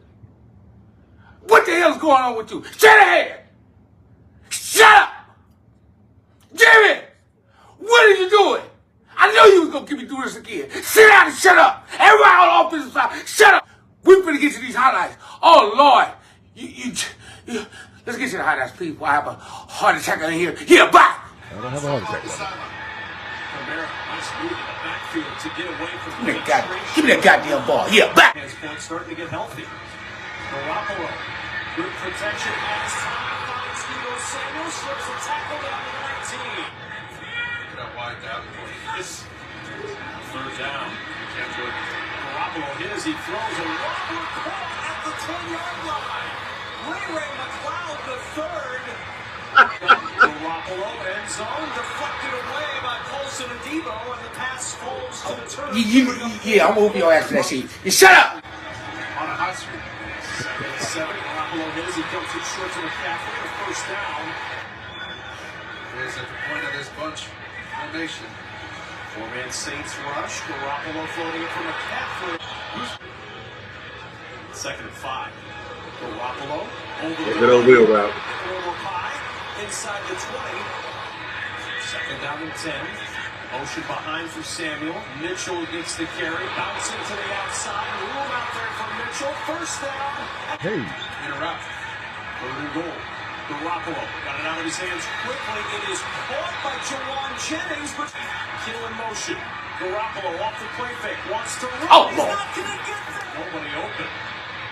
What the hell's going on with you? Shut ahead. Shut up. Jimmy, what are you doing? I knew you was going to get me through this again. Sit down and shut up. Everybody on the offensive side, shut up. We're going to get to these highlights. Oh, Lord. Let's get to the highlights, please. I have a heart attack in here. Yeah, bye. I don't have a heart attack. Give me that goddamn ball. Yeah, back. Starting to get healthy. Garoppolo, good protection as time finds Debo Samuel, slips a tackle down to the 19. Got wide out. This third down. Garoppolo his, he throws a robber caught at the 10-yard line. Ray McLeod the third. Garoppolo end zone deflected away by Colson and Debo, and the pass falls to the turn. Yeah, I'm gonna whoop your ass for that shit. You shut up. On a hot streak. 7, Garoppolo hits, he comes in short to McCaffrey, a first down. Is at the point of this bunch formation. 4-man Saints rush, Garoppolo floating it from McCaffrey. 2nd and 5. Garoppolo over the Good old wheel route. high, inside the 20. 2nd down and 10. Motion behind for Samuel. Mitchell gets the carry, bouncing to the outside. Room out there for Mitchell. First down. Hey. Interrupt. 3rd and goal. Garoppolo got it out of his hands quickly. It is caught by Jawan Jennings, but kill in motion. Garoppolo off the play fake. Wants to run. Oh, He's Lord. not going to get there. Nobody open.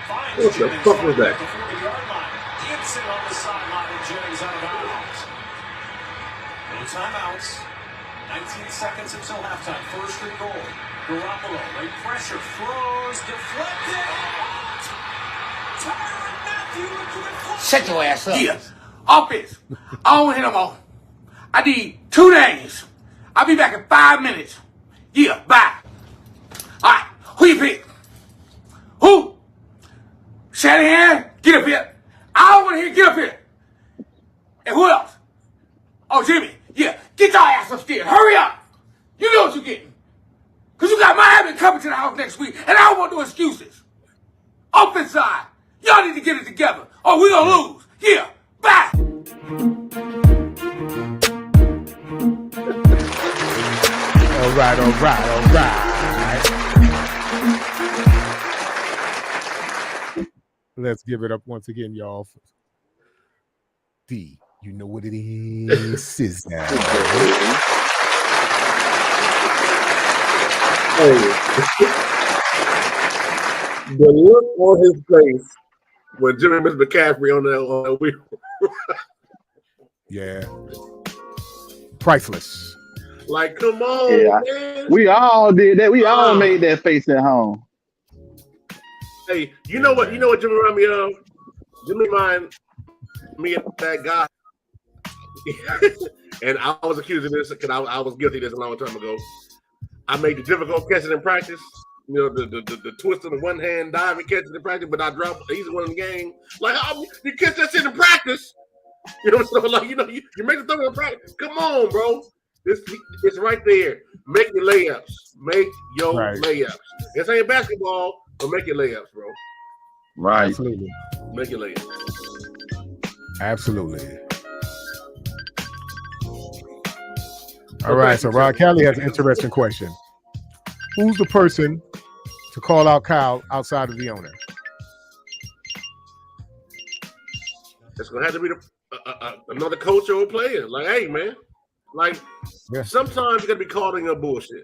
Finds What the Jennings fuck was that? at the 40-yard line. Gibson on the sideline and Jennings out of bounds. No timeouts. 19 seconds until halftime. 1st and goal. Garoppolo, late pressure, throws, deflected. Tyrann Mathieu into the foot. Shut your ass up. Yeah. Offense. I don't hit them all. I need 2 names. I'll be back in 5 minutes. Yeah, bye. All right. Who you pick? Who? Shanahan? Get up here. I don't want to hear get up here. And who else? Oh, Jimmy. Yeah. Get your ass upstairs. Hurry up. You know what you're getting. Because you got Miami coming to the house next week, and I don't want no excuses. Offense side. Y'all need to get it together, or we're going to lose. Yeah. Bye. All right. Let's give it up once again, y'all. D, you know what it is. Is now. The look on his face when Jimmy missed McCaffrey on that wheel. Yeah. Priceless. Like, come on, man. We all did that. We all made that face at home. Hey, you know what Jimmy reminded me of? Jimmy reminded me of that guy. And I was accused of this because I was guilty of this a long time ago. I made the difficult catches in practice. You know, the twist of the one hand diving catches in practice, but I dropped the easy one in the game. Like, you catch that shit in practice. You know what I'm saying? Like, you make the throw in practice. Come on, bro. It's right there. Make your layups. Make your layups. This ain't basketball, but make your layups, bro. Right. Absolutely. Make your layups. Absolutely. All right, so Rod Kelly has an interesting question. Who's the person to call out Kyle outside of the owner? It's gonna have to be another coach or a player. Like, hey, man. Like, sometimes you gotta be called in your bullshit.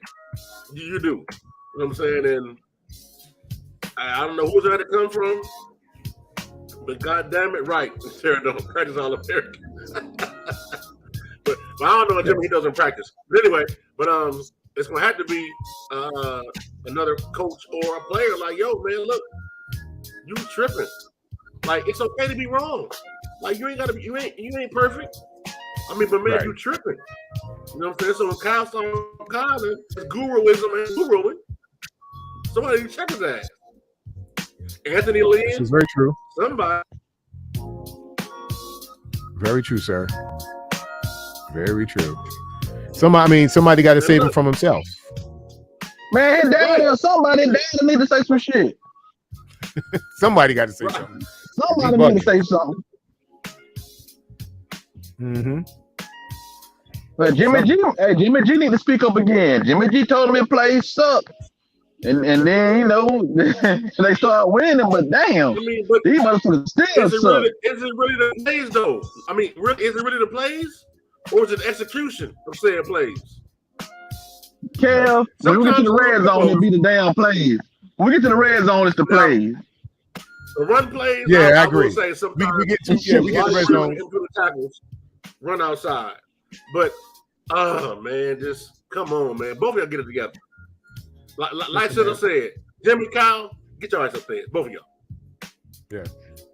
You do. You know what I'm saying? And I don't know who's that to come from, but God damn it, right. Sarah don't practice all American. But I don't know what Jimmy he does in practice. But anyway, it's gonna have to be another coach or a player. Like, yo, man, look, you tripping. Like, it's okay to be wrong. Like, you ain't perfect. I mean, but man, Right. you tripping. You know what I'm saying? So when Kyle saw Kyler, his guruism and guruing, somebody check his ass. Anthony This Lynn, is very true. somebody. Very true, sir. Very true. Somebody got to save him from himself. Man, his daddy or somebody, daddy need to say some shit. Somebody got to say something. Somebody need to say something. Mm-hmm. But Jimmy G need to speak up again. Jimmy G told him his plays suck. And then, you know, they start winning, but damn, I mean, but these motherfuckers still is it suck. really the plays though? I mean, is it really the plays, or is it execution of said plays? Kev, when we get to the red zone, it'll be the damn plays. When we get to the red zone, it's the plays. The run plays. Yeah, I will agree. Say sometimes We get the red zone. into the tackles, run outside. But man, just come on, man. Both of y'all get it together. Like Siddle said, Jimmy, Kyle, get your ass up there. Both of y'all. Yeah.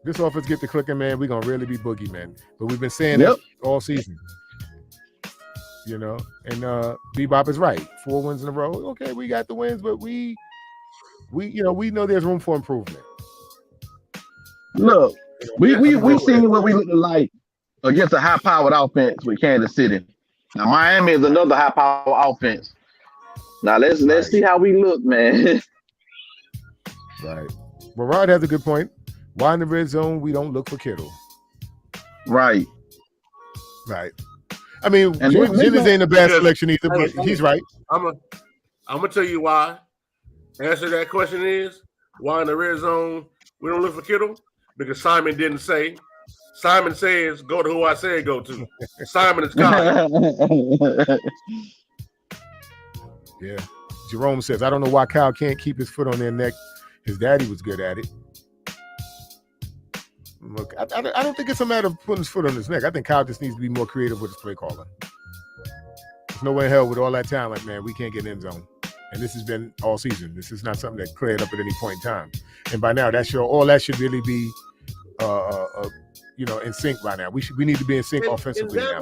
This offense get the clicking, man. We're gonna really be boogie, man. But we've been saying that all season. You know, and Bebop is right. 4 wins in a row. Okay, we got the wins, but we know there's room for improvement. Look, we seen what we look like against a high-powered offense with Kansas City. Now Miami is another high-powered offense. Now let's see how we look, man. Right. But Rod has a good point. Why in the red zone we don't look for Kittle? Right. Right. I mean, And Jennings ain't a bad selection either, but he's right. I'm gonna tell you why. Answer that question is why in the red zone we don't look for Kittle? Because Simon didn't say. Simon says go to who I said go to. Simon is God. Yeah. Jerome says, I don't know why Kyle can't keep his foot on their neck. His daddy was good at it. Look, I don't think it's a matter of putting his foot on his neck. I think Kyle just needs to be more creative with his play calling. There's no way in hell with all that talent, man, we can't get end zone. And this has been all season. This is not something that cleared up at any point in time. And by now, all that should really be, in sync by now. We need to be in sync offensively now.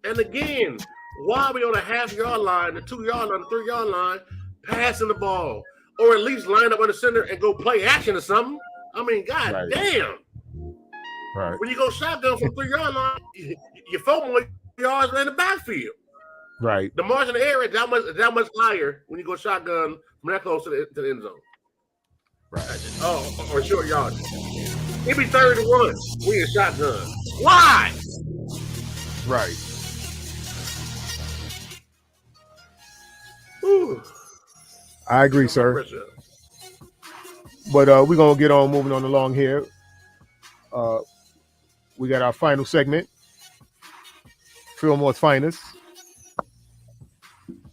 And again, why are we on a half-yard line, the 2-yard line, the 3-yard line, passing the ball, or at least line up on the center and go play action or something? I mean, God damn. Right. When you go shotgun from 3-yard line, you 4 more yards in the backfield. Right. The margin of error is that much higher when you go shotgun from that close to the end zone. Right. Or short yardage. It'd be 3rd and 1 when you shotgun. Why? Right. Ooh. I agree, sir. But we're going to get on moving on along here. We got our final segment. Fillmore's Finest.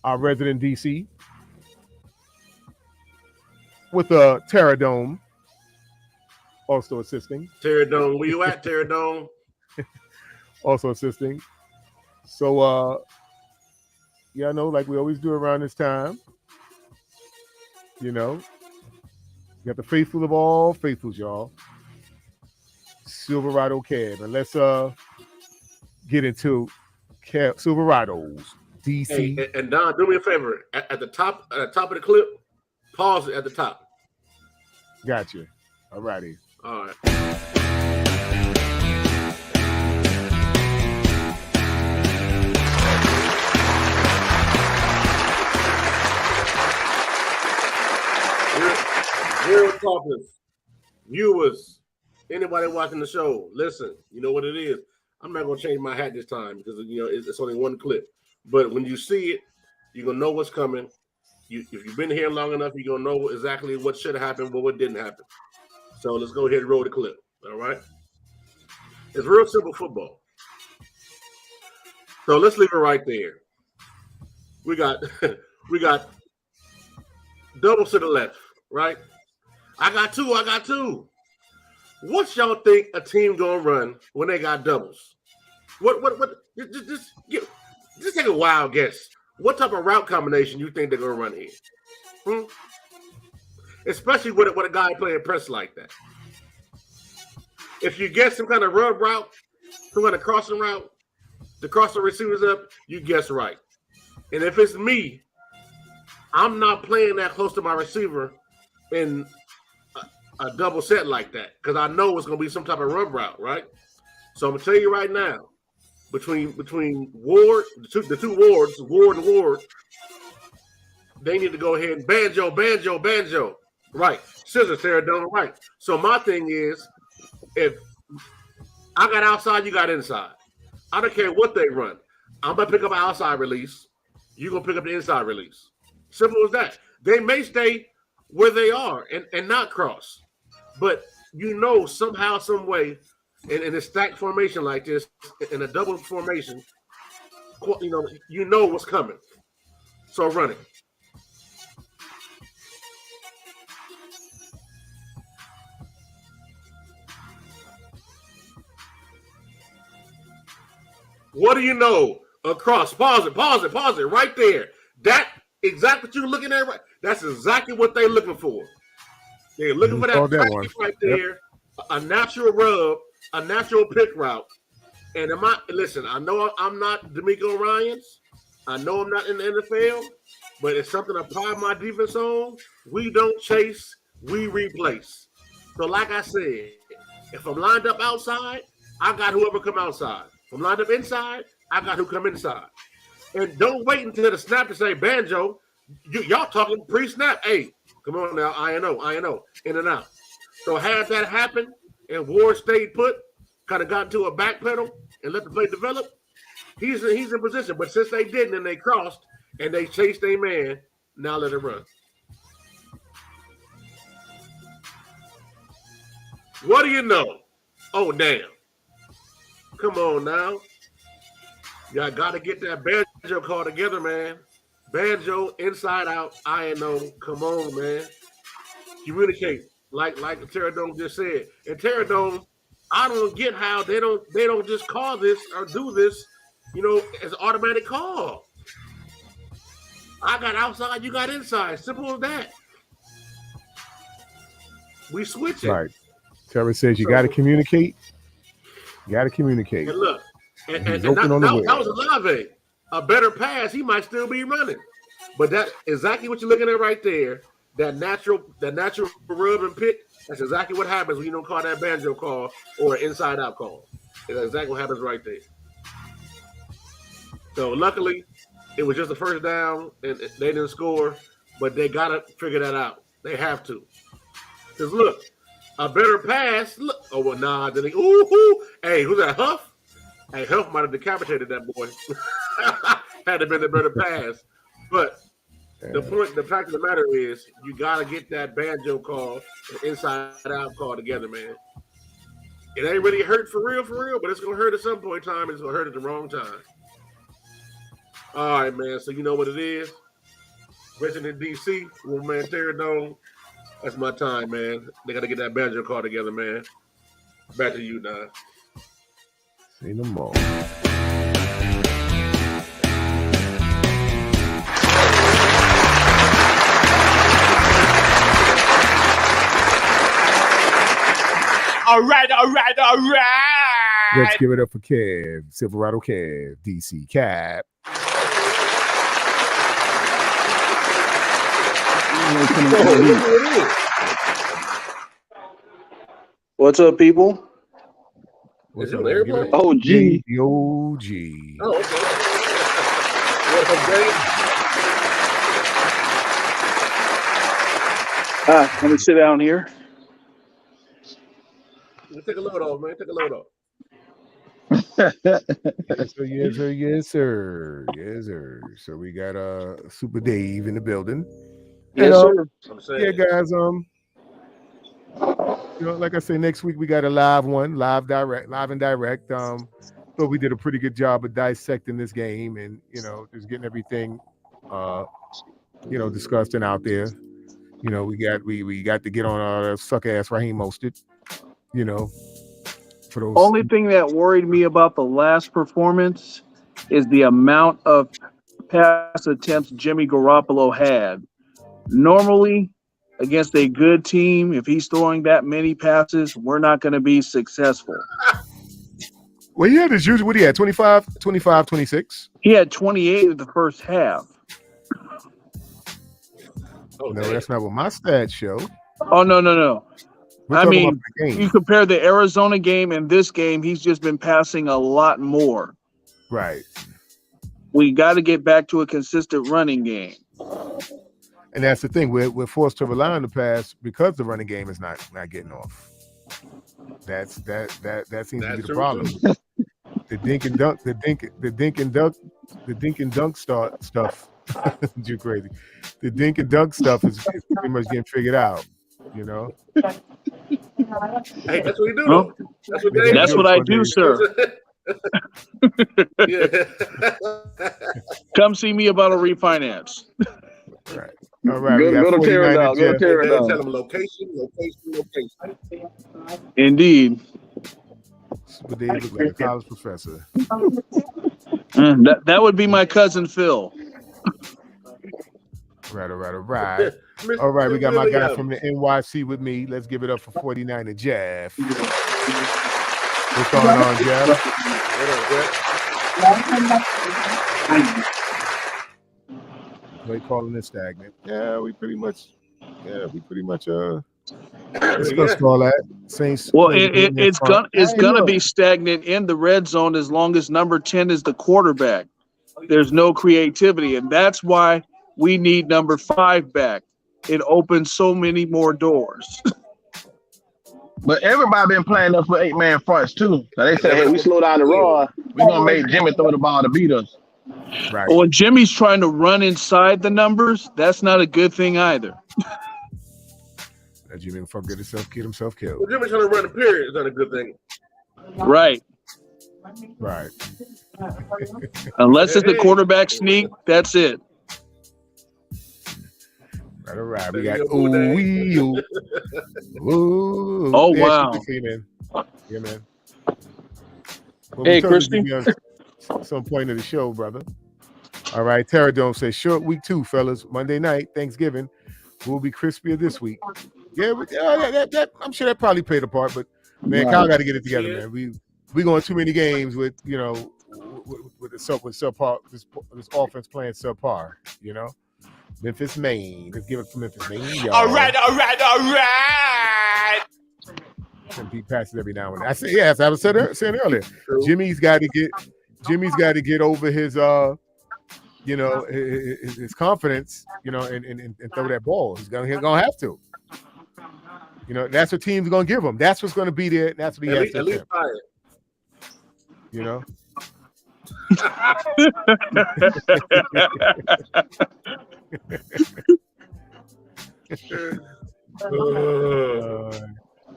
Our resident DC. With Terradome also assisting. Terradome, where you at, Terradome? Also assisting. So, like we always do around this time, you got the faithful of all faithfuls, y'all. Silverado Cab. And let's get into Silverados. DC. Hey, and Don, do me a favor. At the top of the clip, pause it at the top. Gotcha. All righty. All right. Real talkers, viewers, anybody watching the show, listen, you know what it is. I'm not going to change my hat this time because, it's only one clip. But when you see it, you're going to know what's coming. If you've been here long enough, you're going to know exactly what should have happened, but what didn't happen. So let's go ahead and roll the clip. All right? It's real simple football. So let's leave it right there. We got doubles to the left, right? I got two. What y'all think a team gonna run when they got doubles? What? Just take a wild guess. What type of route combination you think they're gonna run here? Especially with a guy playing press like that. If you get some kind of rub route, who got a crossing route to cross the receivers up, you guess right. And if it's me, I'm not playing that close to my receiver in a double set like that because I know it's going to be some type of run route, right? So I'm going to tell you right now, between Ward, the two Wards, Ward and Ward, they need to go ahead and banjo. Right. Scissors, Sarah, don't right. So my thing is, if I got outside, you got inside. I don't care what they run. I'm going to pick up an outside release. You're going to pick up the inside release. Simple as that. They may stay where they are and not cross. But somehow, some way, in a stacked formation like this, in a double formation, you know what's coming. So run it. What do you know? Across. Pause it right there. That exactly what you're looking at, right? That's exactly what they're looking for. They're looking for that one right there, yep. A natural rub, a natural pick route. And listen, I know I'm not D'Amico Ryans. I know I'm not in the NFL, but it's something I pride my defense on. We don't chase, we replace. So like I said, if I'm lined up outside, I got whoever come outside. If I'm lined up inside, I got who come inside. And don't wait until the snap to say banjo. Y'all talking pre-snap. Hey, come on now. I-N-O. In and out. So had that happen and Ward stayed put, kind of got into a back pedal and let the play develop, he's in position. But since they didn't and they crossed and they chased their man, now let it run. What do you know? Oh, damn. Come on now. Y'all got to get that banjo call together, man. Banjo, inside out, I-N-O. Come on, man. Communicate, like Terradome just said. And Terradome, I don't get how they don't just call this or do this, as an automatic call. I got outside, you got inside. Simple as that. We switch it. Right. Terry says you got to communicate. You got to communicate. And look, and that was Olave. A better pass, he might still be running. But that's exactly what you're looking at right there. That natural rub and pick, that's exactly what happens when you don't call that banjo call or an inside out call. That's exactly what happens right there. So luckily, it was just the first down and they didn't score, but they got to figure that out. They have to. Because look, a better pass. Look, oh, well, nah. Then hey, who's that, Huff? Hey, Huff might have decapitated that boy. Had to been a better pass. But the fact of the matter is, you got to get that banjo call, the inside out call together, man. It ain't really hurt for real, but it's going to hurt at some point in time. It's going to hurt at the wrong time. All right, man. So you know what it is. Resident DC, well, man, Terradome. That's my time, man. They got to get that banjo call together, man. Back to you, Don. See no more. All right. Let's give it up for Kev, Silverado Kev, DC Cap. What's up, people? What's up, everybody? OG. The OG. Oh, okay. What's up, Dave? Let me sit down here. Take a load off, man. Take a load off. Yes, sir. So we got Super Dave in the building. Yes, sir. Yeah, guys. Like I say, next week we got a live and direct. But we did a pretty good job of dissecting this game and just getting everything discussed and out there. We got to get on suck ass Raheem Mostert. For those. Only thing that worried me about the last performance is the amount of pass attempts Jimmy Garoppolo had. Normally, against a good team, if he's throwing that many passes, we're not going to be successful. Well, he had his usual. What he had? 25, 26. He had 28 in the first half. No, that's not what my stats show. Oh, no. We're I talking mean, about the game. you compare the Arizona game and this game, he's just been passing a lot more. Right. We got to get back to a consistent running game. And that's the thing. We're forced to rely on the pass because the running game is not getting off. That seems to be the problem. The dink and dunk stuff. You're crazy. The dink and dunk stuff is pretty much getting figured out. You know. Hey, that's what you do. Though. That's what I do, sir. Yeah. Come see me about a refinance. Right. All right. Go to tear it down. Go to tear it down. Tell them location. Indeed. Super Dave look like a college professor. That would be my cousin Phil. Right. All right, we got my guy from the NYC with me. Let's give it up for 49er Jeff. What's going on, Jeff? They calling it stagnant. Yeah, we pretty much discussed all that. Saints. Well, it's gonna be stagnant in the red zone as long as number 10 is the quarterback. There's no creativity, and that's why we need number 5 back. It opens so many more doors. But everybody been playing up for 8-man fronts too. So they say, hey, we slow down the run. We're gonna make Jimmy throw the ball to beat us. Right. When Jimmy's trying to run inside the numbers, that's not a good thing either. That Jimmy will get himself killed. Well, Jimmy's trying to run a period is not a good thing. Right. Unless it's a quarterback sneak, that's it. All right. We got Oh, wow. Yeah, man. Well, hey, Christy. Some point of the show, brother. All right. Terradome says short week 2, fellas. Monday night, Thanksgiving. Will be crispier this week. Yeah, that I'm sure that probably played a part, but man, Kyle got to get it together, man. We going too many games with subpar, this offense playing subpar, you know. Memphis, Maine. Let's give it to Memphis, Maine, y'all. All right. And Pete passes every now and then. I say, as I was saying earlier, Jimmy's got to get over his his confidence, and throw that ball. He's gonna have to. That's what teams are gonna give him. That's what's gonna be there. That's what he has to at least try it.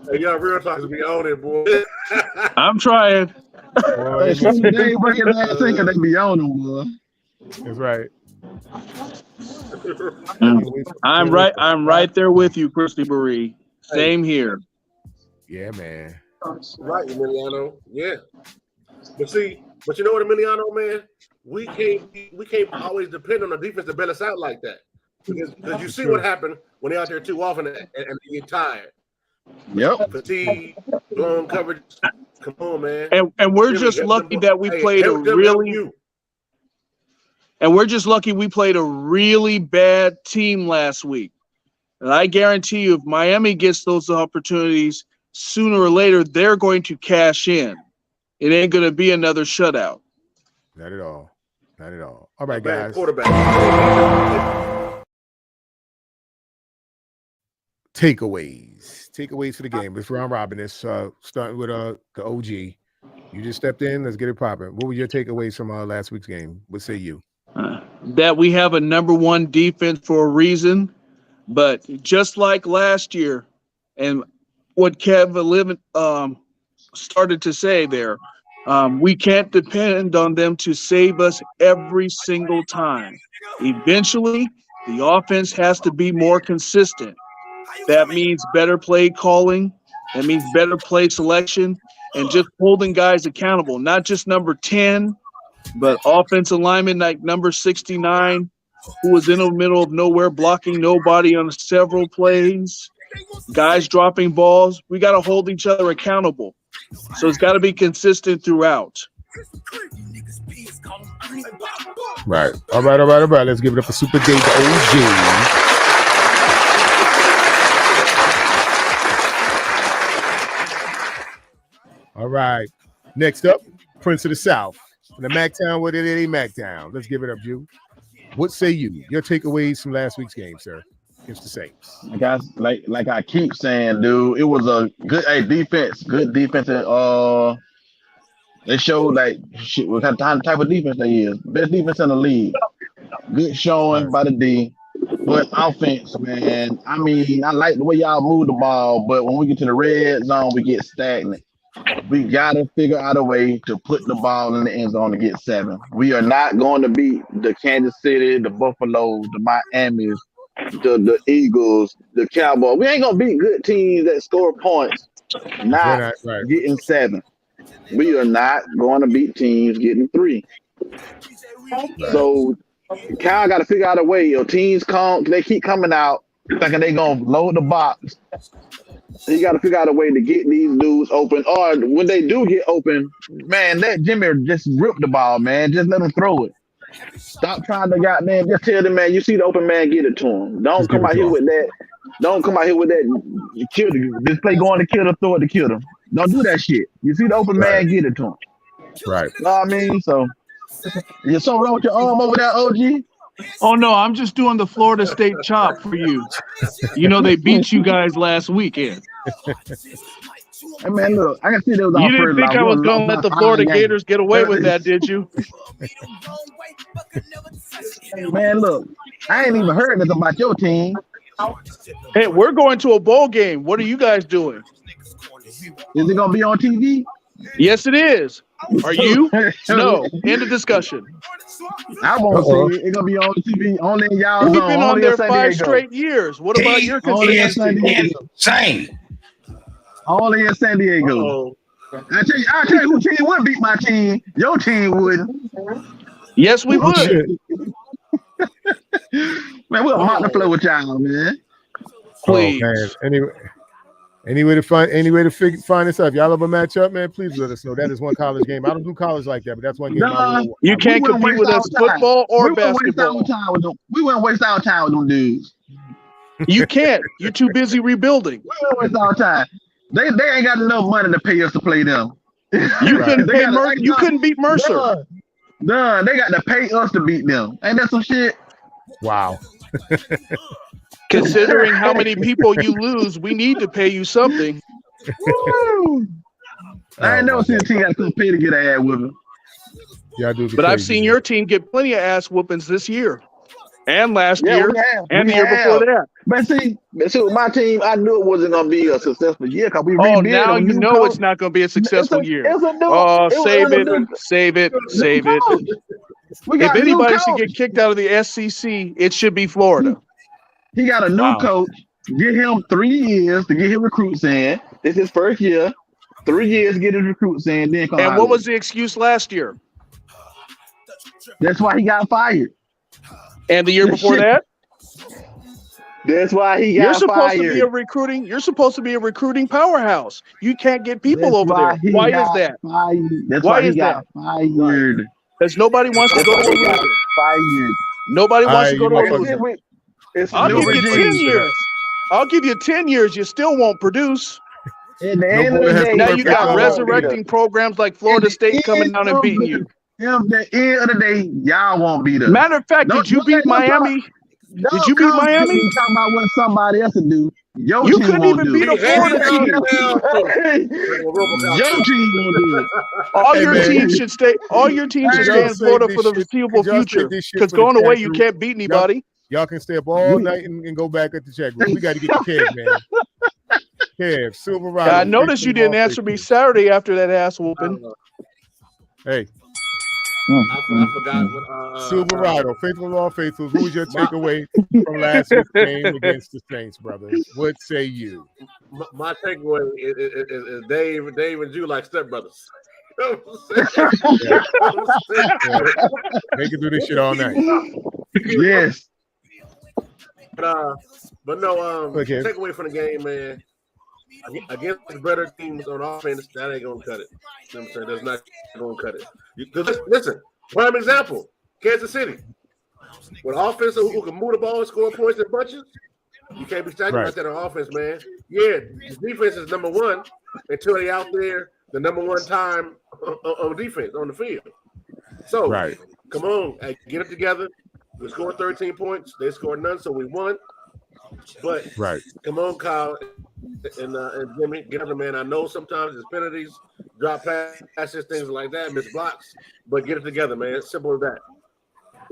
Hey, y'all real talk to be on it, boy. I'm trying. Hey, some day bring your ass in and they be on them, boy. That's right. I'm right there with you, Christy Marie. Same here. Yeah, man. Right, Emiliano. Yeah. But you know what, Emiliano, man? We can't always depend on the defense to bail us out like that. Because you see what happened when they're out there too often and they get tired. Yep. Fatigue, blown coverage. Come on, man. And we're just lucky that we played we played a really bad team last week. And I guarantee you, if Miami gets those opportunities, sooner or later, they're going to cash in. It ain't going to be another shutout. Not at all. All right, guys. Quarterback. Takeaways for the game. Let's round robin this. Starting with the OG. You just stepped in. Let's get it popping. What were your takeaways from last week's game? What say you? That we have a number 1 defense for a reason, but just like last year, and what Kevin started to say there, we can't depend on them to save us every single time. Eventually, the offense has to be more consistent. That means better play calling. That means better play selection and just holding guys accountable, not just number 10, but offensive lineman like number 69, who was in the middle of nowhere, blocking nobody on several plays, guys dropping balls. We got to hold each other accountable. So it's got to be consistent throughout. Right. All right. Let's give it up for Super Dave, the OG. All right. Next up, Prince of the South. From the MacTown, what it ain't MacTown. Let's give it up, you. What say you? Your takeaways from last week's game, sir, against the Saints. Like I keep saying, dude, it was a good defense. Good defense. And they showed like shit, what type of defense they is. Best defense in the league. Good showing by the D. But offense, man, I mean, I like the way y'all move the ball, but when we get to the red zone, we get stagnant. We got to figure out a way to put the ball in the end zone to get 7. We are not going to beat the Kansas City, the Buffalo, the Miamis, the Eagles, the Cowboys. We ain't going to beat good teams that score points, not getting 7. We are not going to beat teams getting 3. So Kyle got to figure out a way. Your teams they keep coming out thinking they going to load the box. You got to figure out a way to get these dudes open. Or when they do get open, man, let Jimmy just rip the ball, man. Just let him throw it. Stop trying to just tell the man, you see the open man, get it to him. Don't come out here with that. Don't come out here with that. This play going to kill him, throw it to kill him. Don't do that shit. You see the open man, get it to him. Right. You know what I mean? So, you're so wrong with your arm over there, OG? Oh, no, I'm just doing the Florida State chop for you. You know, they beat you guys last weekend. Hey, man, look, I can see there was You didn't think I was going to let the Florida Gators get away with that, did you? Man, look, I ain't even heard nothing about your team. Hey, we're going to a bowl game. What are you guys doing? Is it going to be on TV? Yes, it is. Are you? No. End of discussion. I won't see it. It's going to be on TV. Only in y'all. We've been on there 5 straight years. What about your consistency? Insane. Only in San Diego. I'll tell you who team would beat my team. Your team wouldn't. Yes, we would. Man, we'll mock the flow with y'all, man. Please. Oh, man. Any way to find this out? If y'all ever match up, man, please let us know. That is one college game. I don't do college like that, but that's one game. You can't compete with us football or basketball. We wouldn't waste our time with them dudes. You can't. You're too busy rebuilding. We wouldn't waste our time. They ain't got enough money to pay us to play them. You couldn't pay you couldn't beat Mercer. Done. They got to pay us to beat them. Ain't that some shit? Wow. Considering how many people you lose, we need to pay you something. I ain't never seen a team got to come pay to get an ass whooping. Yeah, but I've seen your team get plenty of ass whoopings this year. And last year. And the year before that. But see, with my team, I knew it wasn't going to be a successful year because we rebuilt. Oh, now you know it's not going to be a successful year. Save it. If anybody should get kicked out of the SEC, it should be Florida. He got a new coach. Give him 3 years to get his recruits in. This is his first year. 3 years to get his recruits in. Then come and what was the excuse last year? That's why he got fired. And the year before that? That's why he got You're supposed fired. To be a recruiting. You're supposed to be a recruiting powerhouse. You can't get people over there. Why is that? That's why he got fired. Because nobody wants to go to a loser. Fired. Nobody wants to go to a loser. I'll give you 10 years. I'll give you 10 years. You still won't produce. At the end of the day, now you got resurrecting programs like Florida State coming down and beating you. At the end of the day, y'all won't beat us. Matter of fact, did you beat Miami? Did you beat Miami? You talking about what somebody else would do. You couldn't even beat a Florida team. Your team won't do it. All your teams should stay. All your teams should stay in Florida for the foreseeable future. Because going away, you can't beat anybody. Y'all can stay up all night and go back at the check room. We got to get the Kev, man. Kev, Silverado. I noticed you didn't answer me Saturday after that ass whooping. Hey. I forgot what Silverado, faithful or faithful. Who was your takeaway from last week's game against the Saints, brothers? What say you? My takeaway is Dave and Jew like stepbrothers. Yeah. They can do this shit all night. Yes. But no, takeaway from the game, man. against better teams on offense, that ain't gonna cut it. You know what I'm saying? That's not gonna cut it. Because listen, prime example, Kansas City. With offense who can move the ball and score points in bunches, you can't be stagnant like that on offense, man. Yeah, the defense is number one until they out there the number one time on defense on the field. So come on, hey, get it together. We scored 13 points. They scored none, so we won. But come on, Kyle and Jimmy, get up, man. I know sometimes it's penalties, drop passes, things like that, miss blocks, but get it together, man. It's simple as that.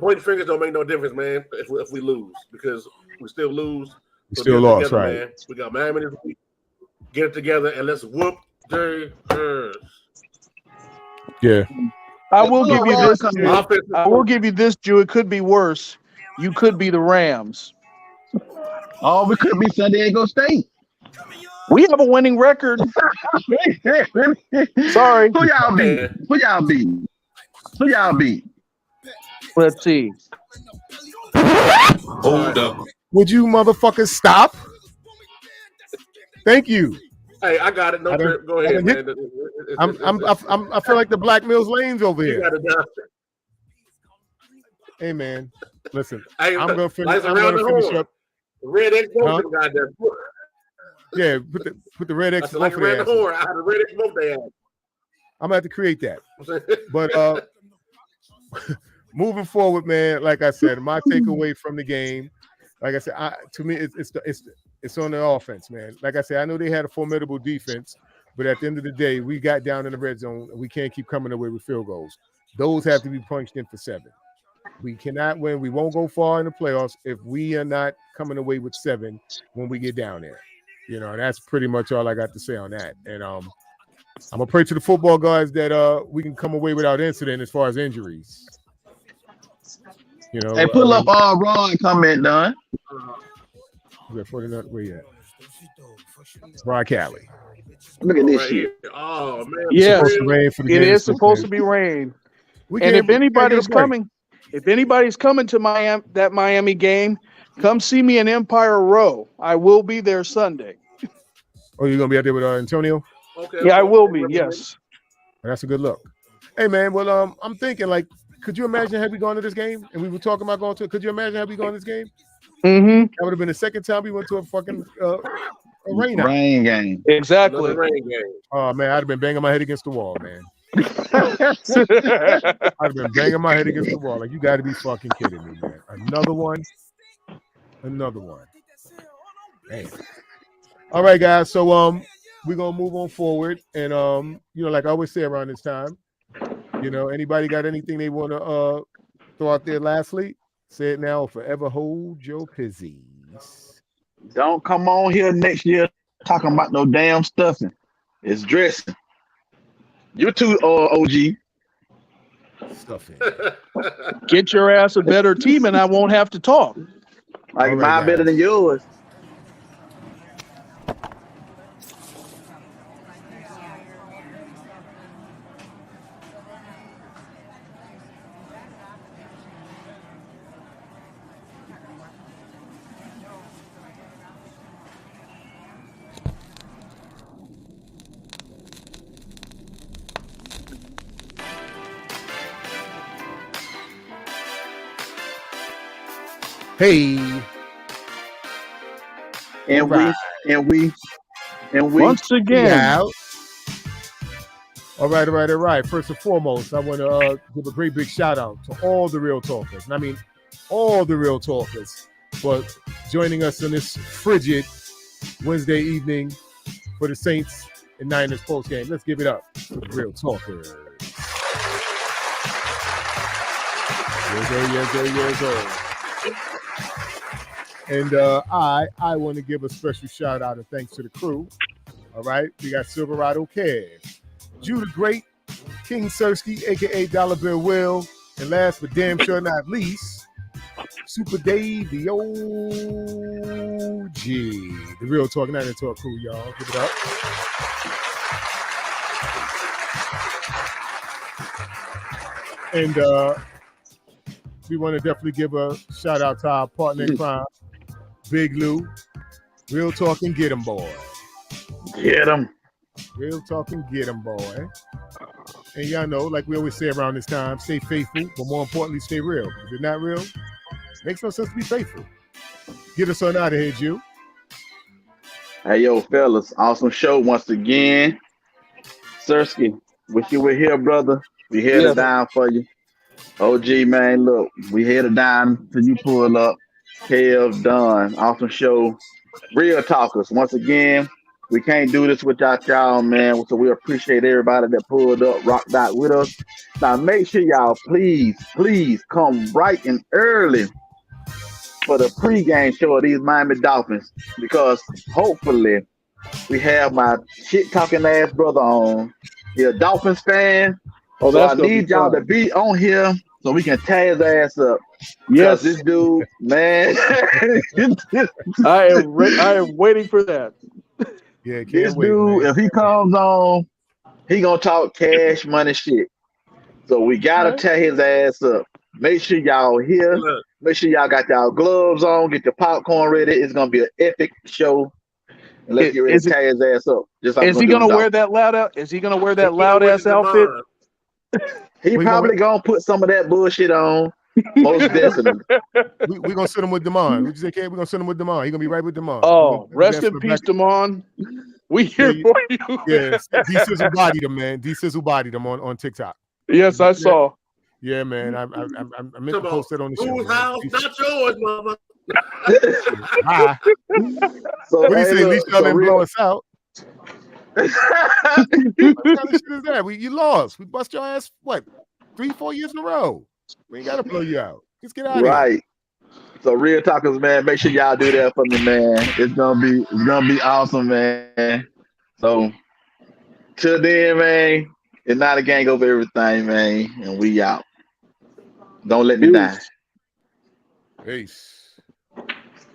Pointing fingers don't make no difference, man, if we lose, because we still lose. We still lost, together, right? Man. We got Miami this week. Get it together and let's whoop their ass. Yeah. I will give you this. I will give you this, Jew. It could be worse. You could be the Rams. Oh, we could be San Diego State. We have a winning record. Sorry. Who y'all beat? Who y'all beat? Who y'all beat? Let's see. Hold up. Would you motherfuckers stop? Thank you. Hey, I got it. No, go ahead, man. I feel like the Black Mills Lanes over here. Hey, man, listen. Hey, I'm gonna finish up. Red X both got that. Yeah, put the red X both like red horn. I had a red X both they had. I'm gonna have to create that. But moving forward, man, like I said, my takeaway from the game, like I said, to me, it's on the offense, man. Like I said, I know they had a formidable defense, but at the end of the day, we got down in the red zone. And we can't keep coming away with field goals. Those have to be punched in for 7. We cannot win. We won't go far in the playoffs if we are not coming away with 7 when we get down there. You know, that's pretty much all I got to say on that. And I'm gonna pray to the football guys that we can come away without incident as far as injuries. You know, hey, pull up Ron comment done. Where you at? Ron Cali. Look at this shit. Oh man. Yeah, it is supposed to be rain. And if anybody's coming to Miami game, come see me in Empire Row. I will be there Sunday. Oh, you're gonna be out there with Antonio? Okay. Yeah, I will be. Yes. That's a good look. Hey man, well I'm thinking could you imagine had we gone to this game and we were talking about going to? Could you imagine had we gone to this game? Mm-hmm. That would have been the second time we went to a fucking rain game. Exactly. Rain game. Oh man, I'd have been banging my head against the wall, man. I'd have been banging my head against the wall. Like, you got to be fucking kidding me, man. Another one. Man. All right, guys. So we're gonna move on forward, and like I always say around this time, anybody got anything they want to throw out there? Lastly, say it now or forever hold your pizzies. Don't come on here next year talking about no damn stuffing. It's dressing. You too, OG. Stuffing. Get your ass a better team, and I won't have to talk. Like right, mine better than yours. Hey. And we once again. Yeah. All right. First and foremost, I want to give a great big shout out to all the real talkers. And I mean all the real talkers for joining us on this frigid Wednesday evening for the Saints and Niners postgame. Let's give it up for the real talkers. Yes. And I want to give a special shout out and thanks to the crew. All right, we got Silverado Cash, Judah Great, King Sersky, aka Dollar Bill Will, and last but damn sure not least, Super Dave, the OG, the real talk, not the talk crew, y'all. Give it up. And we want to definitely give a shout out to our partner in crime, Big Lou, real talk and get 'em boy. Get him. Real talk and get them, boy. And y'all know, like we always say around this time, stay faithful, but more importantly, stay real. If you're not real, makes no sense to be faithful. Get us on out of here, Jew. Hey, yo, fellas. Awesome show once again. Sersky, wish you were here, brother. We headed down for you. OG, man, look, we headed down till you pull up. Kev, done. Awesome show. Real talkers. Once again, we can't do this without y'all, man. So we appreciate everybody that pulled up, rocked out with us. Now, make sure y'all, please come bright and early for the pregame show of these Miami Dolphins, because hopefully we have my shit-talking ass brother on. He's a Dolphins fan. Oh, so that's I need y'all to be on here so we can tie his ass up. Yes, this dude, man. I am waiting for that. Yeah, can't This wait, dude, man. if he comes on, he gonna talk cash money shit. So we gotta tie his ass up. Make sure y'all here. Make sure y'all got y'all gloves on. Get your popcorn ready. It's gonna be an epic show. And let's get ready to tie his ass up. Just like Is he gonna wear that loud out? Is he gonna wear that loud ass outfit? He probably gonna put some of that bullshit on. Most definitely. We're gonna send him with Damon. Would you say, Kev? We're gonna send him with Damon. He's gonna be right with Damon. Oh, rest in peace, Damon. We here for you. Yeah, D Sizzle bodied him, man. D Sizzle bodied him on TikTok. Yes, I saw. Yeah, man. I meant to post it on the show. Whose house? Not yours, mama. So what do you say? At least y'all didn't blow us out. What kind of shit is that? You lost. We bust your ass, what, 3-4 years in a row? We ain't got to blow you out. Just get out of here. Right. So real talkers, man, make sure y'all do that for me, man. It's gonna be awesome, man. So till then, man, it's not a gang over everything, man. And we out. Don't let me die. Peace.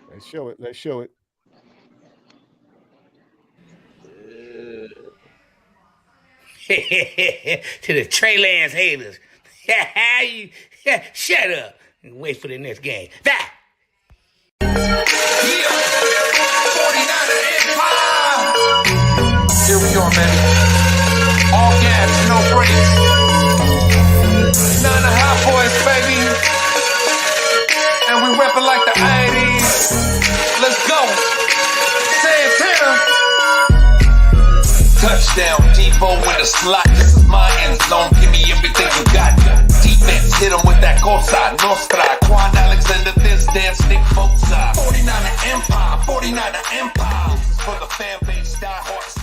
Let's show it. Let's show it. To the Trey Lance haters. Shut up and wait for the next game. That. Here we are, man. All gas, no brakes. 9.5 boys, baby. And we reppin' like the 80s. Let's go. Santana. Touchdown, Debo in the slot. This is my end zone. Give me everything you got. Defense, hit him with that Cosa Nostra. Quan Alexander, this dance, Nick Bosa. 49er Empire, 49er Empire. This is for the fan base, die hard.